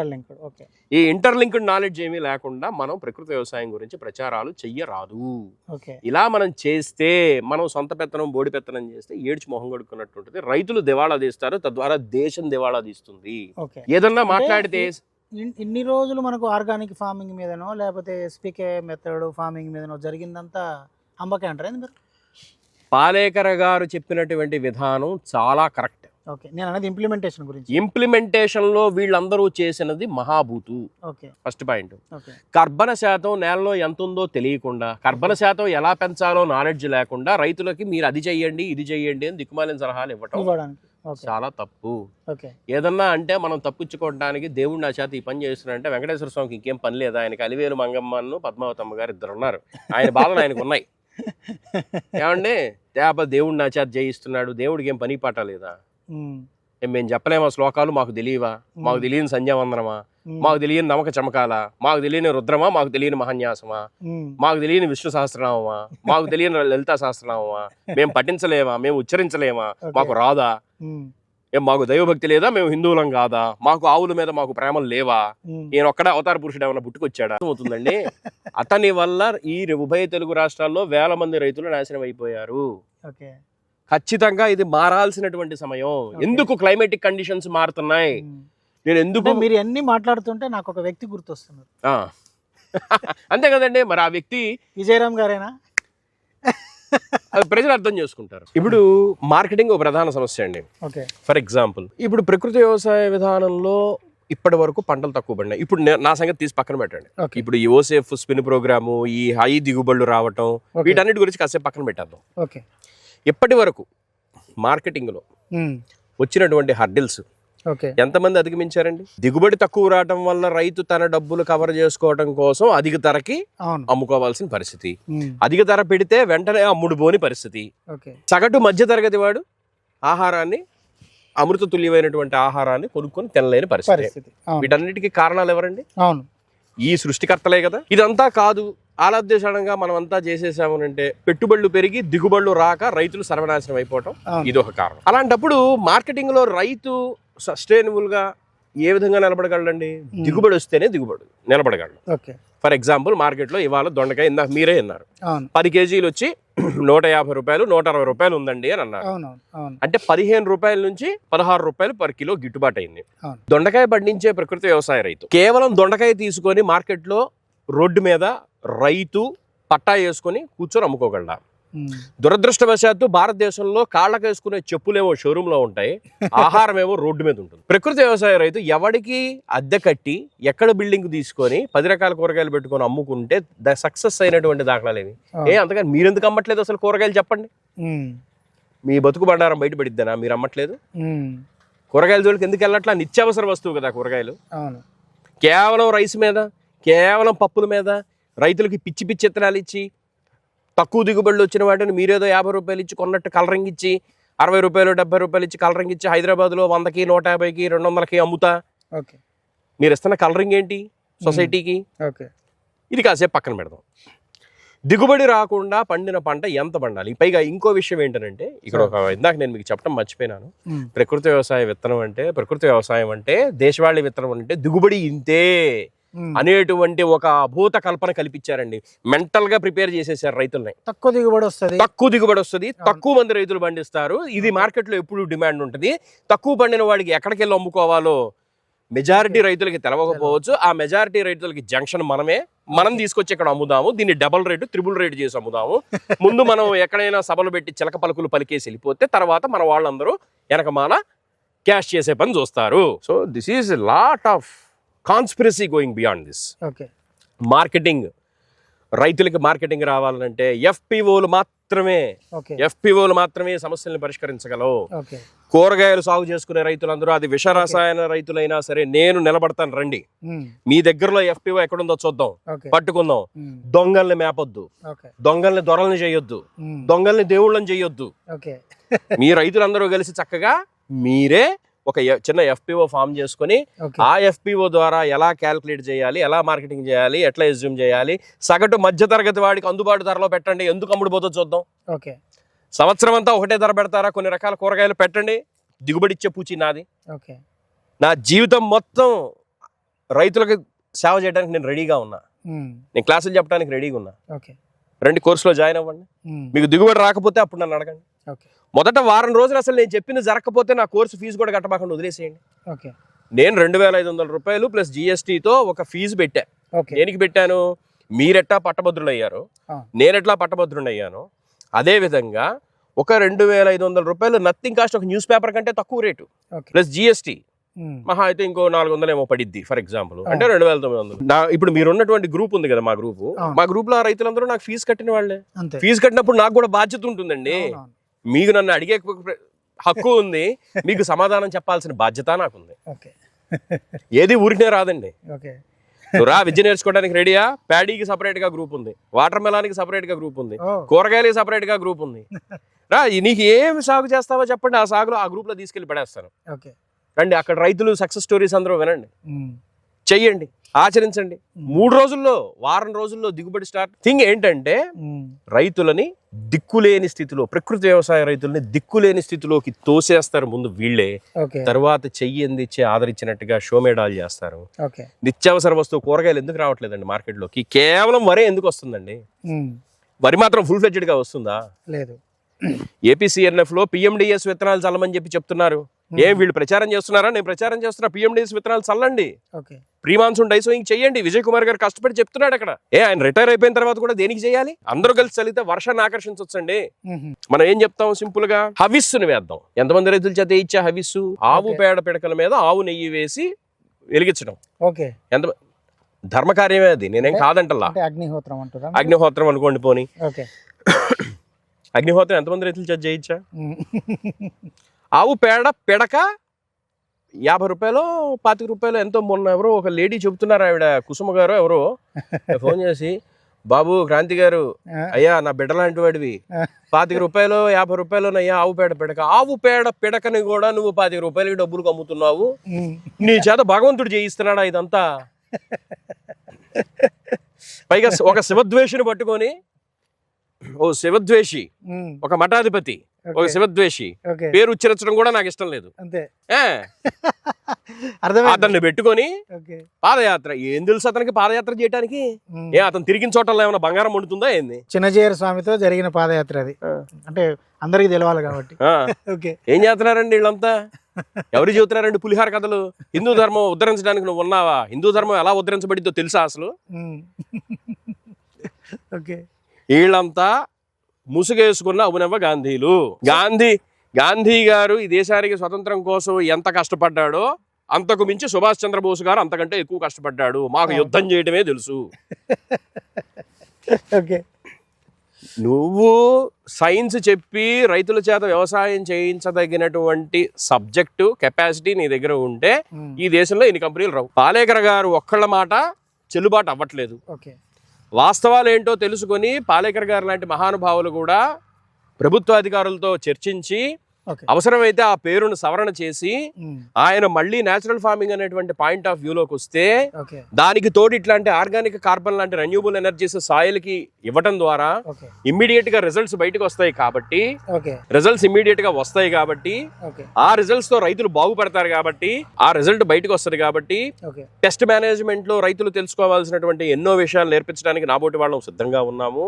A: ఓకే
B: ఈ ఇంటర్లింక్డ్ నాలెడ్జ్ ఏమీ లేకుండా మనం ప్రకృతి వ్యవసాయం గురించి ప్రచారాలు చెయ్యరాదు.
A: ఓకే
B: ఇలా మనం చేస్తే, మనం సొంత పెత్తనం బోడి పెత్తనం చేస్తే ఏడ్చి మొహం కొడుకున్నట్టుంటది. రైతులు దివాళా తీస్తారు, తద్వారా దేశం దివాళా తీస్తుంది.
A: ఓకే
B: ఏదన్నా మాట్లాడితే
A: ఇన్ని రోజులు మనకు ఆర్గానిక్ ఫార్మింగ్ మీదనో లేకపోతే ఎస్పీకే మెథడ్ ఫార్మింగ్ మీదనో జరిగిందంతా అమ్మకే అంటారా మీరు?
B: పాలేకర్ గారు చెప్పినటువంటి విధానం చాలా కరెక్ట్.
A: ఓకే నేను అనేది ఇంప్లిమెంటేషన్ గురించి.
B: ఇంప్లిమెంటేషన్ లో వీళ్ళందరూ చేసినది మహాభూతు.
A: Okay
B: first point.
A: ఓకే
B: కర్బన శాతం నేలలో ఎంత ఉందో తెలియకుండా, కర్బన శాతం ఎలా పెంచాలో నాలెడ్జ్ లేకుండా రైతులకి మీరు అది చెయ్యండి ఇది చెయ్యండి అని దిక్కుమాలిన సలహాలు ఇవ్వటం చాలా తప్పు.
A: ఓకే
B: ఏదన్నా అంటే మనం తప్పించుకోవడానికి దేవుడు నా చేత ఈ పని చేస్తున్నాడంటే వెంకటేశ్వర స్వామికి ఇంకేం పని లేదా? ఆయనకి అలివేలు మంగమ్మను పద్మావతమ్మ గారు ఇద్దరు ఉన్నారు, ఆయన బాధలు ఆయనకు ఉన్నాయి. ఏమండి దేవుడు నా చేత జయిస్తున్నాడు, దేవుడికి ఏం పని పాట లేదా? మేము చెప్పలేమా శ్లోకాలు? మాకు తెలియవా? మాకు తెలియని సంధ్యావందనమా? మాకు తెలియని నమక చమకాల? మాకు తెలియని రుద్రమా? మాకు తెలియని మహాన్యాసమా? మాకు తెలియని విష్ణు సహస్రనామా? మాకు తెలియని లలితా సహస్రనామా? మేము పఠించలేమా? మేము ఉచ్చరించలేమా? మాకు రాదా? ఏం మాకు దైవభక్తి లేదా? మేము హిందువులం కాదా? మాకు ఆవుల మీద మాకు ప్రేమలు లేవా? ఈయన ఒక్కడే అవతార పురుషుడు ఏమైనా పుట్టుకొచ్చాడా? అవుతుందండి. అతని వల్ల ఈ ఉభయ తెలుగు రాష్ట్రాల్లో వేల మంది రైతులు నాశనం అయిపోయారు. ఖచ్చితంగా ఇది మారాల్సినటువంటి సమయం. ఎందుకు క్లైమేటిక్ కండిషన్స్ మారుతున్నాయి? నేను ఎందుకు
A: మీరు అన్ని మాట్లాడుతుంటే నాకు ఒక వ్యక్తి గుర్తొస్తున్నారు.
B: అంతే కదండి, మరి ఆ వ్యక్తి
A: విజయరామ్ గారేనా?
B: అది ప్రజలు అర్థం చేసుకుంటారు. ఇప్పుడు మార్కెటింగ్ ఒక ప్రధాన సమస్య అండి. ఫర్ ఎగ్జాంపుల్, ఇప్పుడు ప్రకృతి వ్యవసాయ విధానంలో ఇప్పటి వరకు పంటలు తక్కువ పడినాయి. ఇప్పుడు నా సంగతి తీసి పక్కన పెట్టండి. ఇప్పుడు ఈ ఓసేఫ్ స్పిన్ ప్రోగ్రాము, ఈ హై దిగుబడులు రావటం, వీటన్నిటి గురించి కాసేపు పక్కన పెట్టేద్దాం. ఇప్పటి వరకు మార్కెటింగ్ లో వచ్చినటువంటి హర్డిల్స్ ఎంతమంది అధిగమించారండి? దిగుబడి తక్కువ రావడం వల్ల రైతు తన డబ్బులు కవర్ చేసుకోవడం కోసం అధిక ధరకి అమ్ముకోవాల్సిన పరిస్థితి, అధిక ధర పెడితే వెంటనే అమ్ముడు పోని పరిస్థితి, సగటు మధ్య తరగతి వాడు ఆహారాన్ని, అమృత తుల్యమైనటువంటి ఆహారాన్ని కొనుక్కొని తినలేని పరిస్థితి. వీటన్నిటికీ కారణాలు ఎవరండి? ఈ సృష్టికర్తలే కదా. ఇదంతా కాదు, ఆలాద్దేశంగా మనం అంతా చేసేసామనంటే పెట్టుబడులు పెరిగి దిగుబడులు రాక రైతులు సర్వనాశనం అయిపోవటం ఇదొక కారణం. అలాంటప్పుడు మార్కెటింగ్ లో రైతు సస్టైనబుల్ గా ఏ విధంగా నిలబడగలండి? దిగుబడి వస్తేనే దిగుబడి నిలబడగలడు. ఫర్ ఎగ్జాంపుల్, మార్కెట్ లో ఇవాళ దొండకాయ ఇందాక మీరే అన్నారు 10 కేజీలు వచ్చి 150 రూపాయలు 160 రూపాయలు ఉందండి అని అన్నారు. అంటే 15 రూపాయల నుంచి 16 రూపాయలు పర్ కిలో గిట్టుబాటు అయింది. దొండకాయ పండించే ప్రకృతి వ్యవసాయ రైతు కేవలం దొండకాయ తీసుకొని మార్కెట్ లో రోడ్డు మీద రైతు పట్టా వేసుకొని కూర్చొని అమ్ముకోగలడా? దురదృష్టవశాత్తు భారతదేశంలో కాళ్ళకు వేసుకునే చెప్పులేమో షోరూమ్ లో ఉంటాయి, ఆహారం ఏమో రోడ్డు మీద ఉంటుంది. ప్రకృతి వ్యవసాయ రైతు ఎవడికి అద్దె కట్టి ఎక్కడ బిల్డింగ్ తీసుకొని 10 రకాల కూరగాయలు పెట్టుకొని అమ్ముకుంటే సక్సెస్ అయినటువంటి దాఖలాలు ఏమి? అంతగా మీరెందుకు అమ్మట్లేదు అసలు కూరగాయలు? చెప్పండి. మీ బతుకు బండారం బయటపడిద్దానా? మీరు అమ్మట్లేదు. కూరగాయల జోలికి ఎందుకు వెళ్ళట్లా? నిత్యావసర వస్తువు కదా కూరగాయలు. కేవలం రైస్ మీద, కేవలం పప్పుల మీద రైతులకి పిచ్చి పిచ్చి విత్తనాలు ఇచ్చి తక్కువ దిగుబడులు వచ్చిన వాటిని మీరేదో 50 రూపాయలు ఇచ్చి కొన్నట్టు కలరింగ్ ఇచ్చి 60 రూపాయలు 70 రూపాయలు ఇచ్చి కలరింగ్ ఇచ్చి హైదరాబాద్లో 100కి 150కి 200కి అమ్ముతా. మీరు ఇస్తున్న కలరింగ్ ఏంటి సొసైటీకి? ఇది కాసేపు పక్కన పెడదాం. దిగుబడి రాకుండా పండిన పంట ఎంత పండాలి? పైగా ఇంకో విషయం ఏంటంటే, ఇక్కడ ఇందాక నేను మీకు చెప్పడం మర్చిపోయినాను. ప్రకృతి వ్యవసాయ విత్తనం అంటే, ప్రకృతి వ్యవసాయం అంటే, దేశవాళీ విత్తనం అంటే దిగుబడి ఇంతే అనేటువంటి ఒక అభూత కల్పన కల్పించారండి. మెంటల్ గా ప్రిపేర్ చేసేసారు రైతుల్ని. తక్కువ దిగుబడి వస్తుంది, తక్కువ మంది రైతులు పండిస్తారు, ఇది మార్కెట్ లో ఎప్పుడు డిమాండ్ ఉంటుంది, తక్కువ పండిన వాడికి ఎక్కడికి వెళ్ళి అమ్ముకోవాలో మెజారిటీ రైతులకి తెలవకపోవచ్చు. ఆ మెజారిటీ రైతులకి జంక్షన్ మనం తీసుకొచ్చి ఇక్కడ అమ్ముదాము, దీన్ని డబుల్ రేటు 3 రేటు చేసి అమ్ముదాము. ముందు మనం ఎక్కడైనా సభలు పెట్టి చిలక పలుకులు పలికేసి వెళ్ళిపోతే తర్వాత మన వాళ్ళందరూ వెనకమాల క్యాష్ చేసే పని చూస్తారు. So this is lot of conspiracy going beyond this. Marketing రైతులకి మార్కెటింగ్ రావాలంటే ఎఫ్పిఓలు మాత్రమే సమస్యల్ని పరిష్కరించగలవు. కూరగాయలు సాగు చేసుకునే రైతులందరూ, అది విష రసాయన రైతులైనా సరే, నేను నిలబడతాను రండి. మీ దగ్గరలో ఎఫ్పిఓ ఎక్కడుందో చూద్దాం, పట్టుకుందాం. దొంగల్ని మేపొద్దు, దొంగల్ని దొరల్ని చేయొద్దు, దొంగల్ని దేవుళ్ళని చేయొద్దు. మీ రైతులందరూ కలిసి చక్కగా మీరే ఒక చిన్న ఎఫ్పిఓ ఫామ్ చేసుకుని ఆ ఎఫ్పిఓ ద్వారా ఎలా క్యాల్కులేట్ చేయాలి, ఎలా మార్కెటింగ్ చేయాలి, ఎట్లా ఎజ్యూమ్ చేయాలి, సగటు మధ్యతరగతి వాడికి అందుబాటు ధరలో పెట్టండి. ఎందుకు అమ్ముడుపోతో చూద్దాం. సంవత్సరం అంతా ఒకటే ధర పెడతారా? కొన్ని రకాల కూరగాయలు పెట్టండి, దిగుబడి ఇచ్చే పూచి నాది. నా జీవితం మొత్తం రైతులకు సేవ చేయడానికి నేను రెడీగా ఉన్నా. నేను క్లాసులు చెప్పడానికి రెడీగా ఉన్నా. రండి, కోర్సులో జాయిన్ అవ్వండి. మీకు దిగుబడి రాకపోతే అప్పుడు నన్ను అడగండి. మొదట వారం రోజులు అసలు నేను చెప్పింది జరగకపోతే నా కోర్సు ఫీజు కూడా కట్టబాకుండా వదిలేసేయండి. నేను 2,500 రూపాయలు ప్లస్ GSTతో ఒక ఫీజు పెట్టా. దేనికి పెట్టాను? మీరెట్టా పట్టభద్రులు అయ్యారు, నేనెట్లా పట్టభద్రుని అయ్యాను, అదే విధంగా ఒక 2,500 రూపాయలు నథింగ్ కాస్ట్, ఒక న్యూస్ పేపర్ కంటే తక్కువ రేటు ప్లస్ GST మహా అయితే ఇంకో 400 ఏమో పడిద్ది ఫర్ ఎగ్జాంపుల్. అంటే 2,900. ఇప్పుడు మీరున్నటువంటి గ్రూప్ ఉంది కదా, మా గ్రూప్ లో ఆ రైతులందరూ నాకు ఫీజు కట్టిన వాళ్ళే. ఫీజు కట్టినప్పుడు నాకు కూడా బాధ్యత ఉంటుందండి. మీకు నన్ను అడిగే హక్కు ఉంది, మీకు సమాధానం చెప్పాల్సిన బాధ్యత నాకుంది. ఏది ఊరినే రాదండి. రా, విద్య నేర్చుకోవడానికి రెడీయా? ప్యాడీకి సపరేట్ గా గ్రూప్ ఉంది, వాటర్ మెలాన్కి సపరేట్ గా గ్రూప్ ఉంది, కూరగాయలకి సపరేట్ గా గ్రూప్ ఉంది. రా, నీకు ఏం సాగు చేస్తావో చెప్పండి, ఆ సాగులో ఆ గ్రూప్ లో తీసుకెళ్లి పడేస్తాను. రండి, అక్కడ రైతులు సక్సెస్ స్టోరీస్ అందరూ వినండి, చెయ్యండి, ఆచరించండి. 3 రోజుల్లో, వారం రోజుల్లో దిగుబడి స్టార్ట్. థింగ్ ఏంటంటే రైతులని దిక్కులేని స్థితిలో, ప్రకృతి వ్యవసాయ రైతుల్ని దిక్కులేని స్థితిలోకి తోసేస్తారు ముందు వీళ్ళే. తర్వాత చెయ్యి అందించి ఆదరించినట్టుగా షోమేడాలు చేస్తారు. నిత్యావసర వస్తువు కూరగాయలు ఎందుకు రావట్లేదండి మార్కెట్లోకి? కేవలం వరే ఎందుకు వస్తుందండి? వరి మాత్రం ఫుల్ ఫ్లెడ్జెడ్ గా వస్తుందా? లేదు. APCNF లో PMDS విత్తనాలు చల్లమని చెప్తున్నారు. వీళ్ళు ప్రచారం చేస్తున్నారా? నేను ప్రచారం చేస్తున్నా, PMDS విత్తనాలు చల్లండి, ప్రీ మాన్సూన్ డైసోయింగ్ చెయ్యండి. విజయ్ కుమార్ గారు కష్టపడి చెప్తున్నాడు అక్కడ. ఆయన రిటైర్ అయిపోయిన తర్వాత కూడా దేనికి చేయాలి? అందరూ కలిసి చల్లితే వర్షాన్ని ఆకర్షించవచ్చండి. మనం ఏం చెప్తాం సింపుల్ గా? హవిస్సుని వేద్దాం. ఎంతమంది రైతుల చేత ఇచ్చే హవిస్సు? ఆవు పేడ పిడకల మీద ఆవు నెయ్యి వేసి వెలిగించడం. ఎంత ధర్మకార్యమే అది, నేనేం కాదంటలా. అగ్నిహోత్రం అనుకోండి పోనీ. అగ్నిహోత్రం ఎంతమంది రైతుల చేత చేయించా? ఆవు పేడ పిడక 50 రూపాయలు 25 రూపాయలు ఎంతో. మొన్న ఎవరో ఒక లేడీ చెబుతున్నారు, ఆవిడ కుసుమ గారు ఎవరో ఫోన్ చేసి, బాబు క్రాంతి గారు, అయ్యా నా బిడ్డ లాంటి వాడివి, 25 రూపాయలు 50 రూపాయలు అయ్యా ఆవు పేడ పిడక. ఆవు పేడ పిడకని కూడా నువ్వు 25 రూపాయలకి డబ్బులు అమ్ముతున్నావు, నీ చేత భగవంతుడు చేయిస్తున్నాడా ఇదంతా? పైగా ఒక శివద్వేషిని పట్టుకొని, ఓ శివద్వేషి, ఒక మఠాధిపతి, ఒక శివద్వేషి పేరు ఉచ్చరించడం కూడా నాకు ఇష్టం లేదు. అతన్ని పెట్టుకొని పాదయాత్ర. ఏం తెలుసు అతనికి పాదయాత్ర చేయడానికి? అతను తిరిగిన చోటల్లో ఏమైనా బంగారం వండుతుందా ఏంది?
A: చిన్నజీయర్ స్వామితో జరిగిన పాదయాత్ర అది, అంటే అందరికి తెలవాలి కాబట్టి.
B: ఏం చేస్తున్నారండి వీళ్ళంతా? ఎవరు చెబుతున్నారండి పులిహార కథలు? హిందూ ధర్మం ఉద్ధరించడానికి నువ్వు ఉన్నావా? హిందూ ధర్మం ఎలా ఉద్ధరించబడిద్దో తెలుసా అసలు? వీళ్ళంతా ముసుగేసుకున్న అభినవ గాంధీలు. గాంధీ గారు ఈ దేశానికి స్వతంత్రం కోసం ఎంత కష్టపడ్డాడో అంతకు మించి సుభాష్ చంద్రబోస్ గారు అంతకంటే ఎక్కువ కష్టపడ్డాడు. మాకు యుద్ధం చేయటమే తెలుసు. నువ్వు సైన్స్ చెప్పి రైతుల చేత వ్యవసాయం చేయించదగినటువంటి సబ్జెక్టు కెపాసిటీ నీ దగ్గర ఉంటే ఈ దేశంలో ఇన్ని కంపెనీలు రావు. పాలేకర్ గారు ఒక్కళ్ళ మాట చెల్లుబాటు అవ్వట్లేదు. వాస్తవాలు ఏంటో తెలుసుకొని పాలేకర్ గారు లాంటి మహానుభావులు కూడా ప్రభుత్వ అధికారులతో చర్చించి అవసరమైతే ఆ పేరును సవరణ చేసి ఆయన మళ్ళీ నేచురల్ ఫార్మింగ్ అనేటువంటి పాయింట్ ఆఫ్ వ్యూలోకి వస్తే దానికి తోడు ఇట్లాంటి ఆర్గానిక్ కార్బన్ లాంటి రెన్యూబుల్ ఎనర్జీస్ సాయిల్ కి ఇవ్వటం ద్వారా ఇమ్మీడియట్ గా రిజల్ట్స్ బయటకు వస్తాయి. కాబట్టి రిజల్ట్స్ ఇమ్మీడియట్ గా వస్తాయి కాబట్టి ఆ రిజల్ట్స్ తో రైతులు బాగుపడతారు. కాబట్టి ఆ రిజల్ట్ బయటకు వస్తుంది. కాబట్టి పెస్ట్ మేనేజ్మెంట్ లో రైతులు తెలుసుకోవాల్సినటువంటి ఎన్నో విషయాలు నేర్పించడానికి నాబోటి వాళ్ళం సిద్ధంగా ఉన్నాము.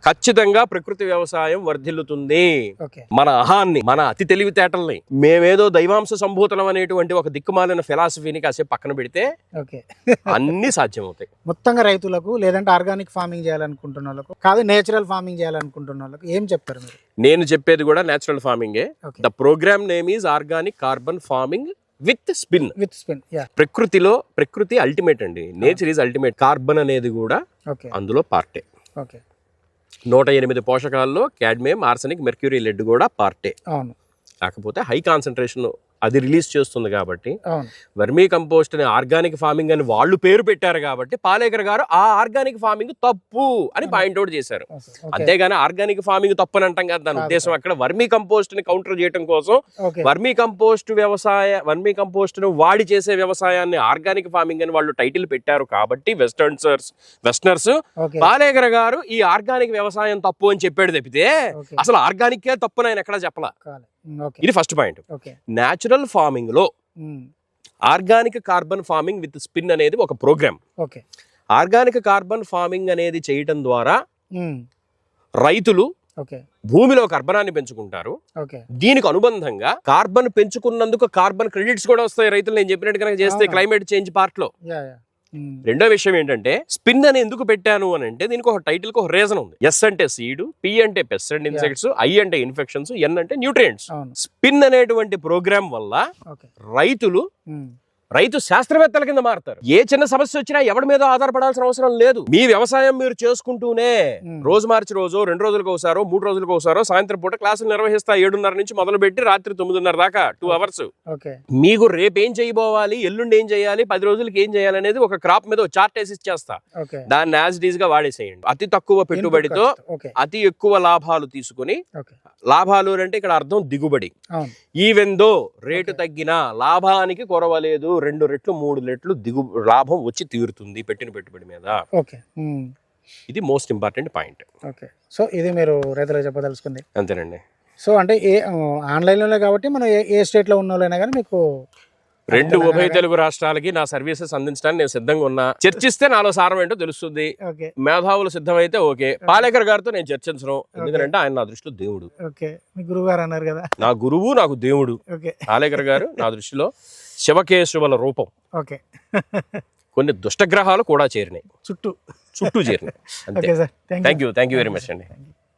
B: ఖచ్చితంగా ప్రకృతి వ్యవసాయం వర్ధిల్లుతుంది. మన అహాన్ని, మన అతి తెలివితేటల్ని, మేమేదో దైవాంశ సంభూతనం అనేటువంటి ఒక దిక్కుమాలిన ఫిలాసఫీని కాసేపు పక్కన పెడితే అన్ని సాధ్యమవుతాయి.
A: మొత్తంగా రైతులకు, లేదంటే ఆర్గానిక్ ఫార్మింగ్ చేయాలనుకుంటున్న వాళ్ళకు, కాదు నేచురల్ ఫార్మింగ్ చేయాలనుకుంటున్న వాళ్ళకు ఏం చెప్తారు మీరు?
B: నేను చెప్పేది కూడా నేచురల్ ఫార్మింగే. The program name is organic carbon farming with spin. ప్రకృతి అల్టిమేట్ అండి, నేచర్ ఈజ్ అల్టిమేట్. కార్బన్ అనేది కూడా అందులో పార్టే.
A: ఓకే
B: 108 పోషకాల్లో క్యాడ్మియం, ఆర్సెనిక్, మెర్క్యూరీ, లెడ్ కూడా పార్టే.
A: అవును
B: కాకపోతే హై కాన్సన్ట్రేషన్ అది రిలీజ్ చేస్తుంది కాబట్టి
A: అవును
B: వర్మీ కంపోస్ట్ అని ఆర్గానిక్ ఫార్మింగ్ అని వాళ్ళు పేరు పెట్టారు కాబట్టి పాలేకర్ గారు ఆ ఆర్గానిక్ ఫార్మింగ్ తప్పు అని పాయింట్అవుట్ చేశారు.
A: ఓకే
B: అంతేగాని ఆర్గానిక్ ఫార్మింగ్ తప్పు అని అంటాం కదా, దాని ఉద్దేశం అక్కడ వర్మీ కంపోస్ట్ ని కౌంటర్ చేయడం కోసం
A: ఓకే
B: వర్మీ కంపోస్ట్ ను వాడి చేసే వ్యవసాయాన్ని ఆర్గానిక్ ఫార్మింగ్ అని వాళ్ళు టైటిల్ పెట్టారు కాబట్టి వెస్టర్నర్స్
A: ఓకే
B: పాలేకర్ గారు ఈ ఆర్గానిక్ వ్యవసాయం తప్పు అని చెప్పాడు తప్పితే
A: ఓకే
B: అసలు ఆర్గానిక్ తప్పు ఆయన ఎక్కడ చెప్పలా.
A: ఓకే
B: ఇది first point.
A: Okay
B: natural farming లో organic carbon farming with spin అనేది ఒక program.
A: Okay
B: organic carbon farming అనేది చేయటం ద్వారా రైతులు
A: ఓకే
B: భూమిలో కర్బనాన్ని పెంచుకుంటారు.
A: ఓకే
B: దీనికి అనుబంధంగా కార్బన్ పెంచుకున్నందుకు కార్బన్ క్రెడిట్స్ కూడా వస్తాయి రైతులు, నేను చెప్పినట్టు కనుక చేస్తే క్లైమేట్ చేంజ్ పార్ట్ లో. రెండో విషయం ఏంటంటే స్పిన్ అని ఎందుకు పెట్టాను అని అంటే దీనికి ఒక టైటిల్ కి ఒక రీజన్ ఉంది. ఎస్ అంటే సీడ్, పి అంటే పెస్ట్ అండ్ ఇన్సెక్ట్స్, ఐ అంటే ఇన్ఫెక్షన్స్, ఎన్ అంటే న్యూట్రియంట్స్. స్పిన్ అనేటువంటి ప్రోగ్రామ్ వల్ల రైతు శాస్త్రవేత్తల కింద మారుతారు. ఏ చిన్న సమస్య వచ్చినా ఎవరి మీద ఆధారపడాల్సిన అవసరం లేదు. మీ వ్యవసాయం మీరు చేసుకుంటూనే రోజు మార్చి రోజు 2 రోజులకు ఒకసారో 3 రోజులకు ఒకసారో సాయంత్రం పూట క్లాసులు నిర్వహిస్తా. 7:30 నుంచి మొదలు పెట్టి రాత్రి 9:30 దాకా 2 అవర్స్. మీకు రేపు ఏం చేయబోవాలి, ఎల్లుండి ఏం చేయాలి, 10 రోజులకి ఏం చేయాలి అనేది ఒక క్రాప్ మీద చార్ట్ వేసి ఇచ్చేస్తా. దాన్ని యాజ్ ఇట్ ఈజ్ గా వాడేసేయండి. అతి తక్కువ పెట్టుబడితో అతి ఎక్కువ లాభాలు తీసుకుని, లాభాలు అంటే ఇక్కడ అర్థం దిగుబడి, ఈవెన్ దో రేటు తగ్గినా లాభానికి కొరవలేదు, 2 రెట్లు 3 రెట్లు లాభం వచ్చి తీరుతుంది పెట్టిన పెట్టుబడి మీద. ఇది మోస్ట్ ఇంపార్టెంట్ పాయింట్.
A: సో ఇది మీరు రైతులకు చెప్పదలుచుకుంది
B: అంతేనండి.
A: సో అంటే ఆన్లైన్లోనే కాబట్టి మనం ఏ స్టేట్ లో ఉన్న వాళ్ళైనా కానీ మీకు
B: 2 ఉభయ తెలుగు రాష్ట్రాలకి నా సర్వీసెస్ అందించడానికి నేను సిద్ధంగా ఉన్నా. చర్చిస్తే నాలో సారం ఏంటో తెలుస్తుంది. మేధావులు సిద్ధమైతే ఓకే. పాలేకర్ గారితో నేను చర్చించను, ఎందుకంటే ఆయన నా దృష్టిలో దేవుడు.
A: మీ గురువు గారు అన్నారు కదా,
B: నా గురువు నాకు దేవుడు. పాలేకర్ గారు నా దృష్టిలో శివకేశవుల రూపం. కొన్ని దుష్టగ్రహాలు కూడా చేరినాయి, చుట్టూ చేరినాయి. థ్యాంక్ యూ వెరీ మచ్ అండి.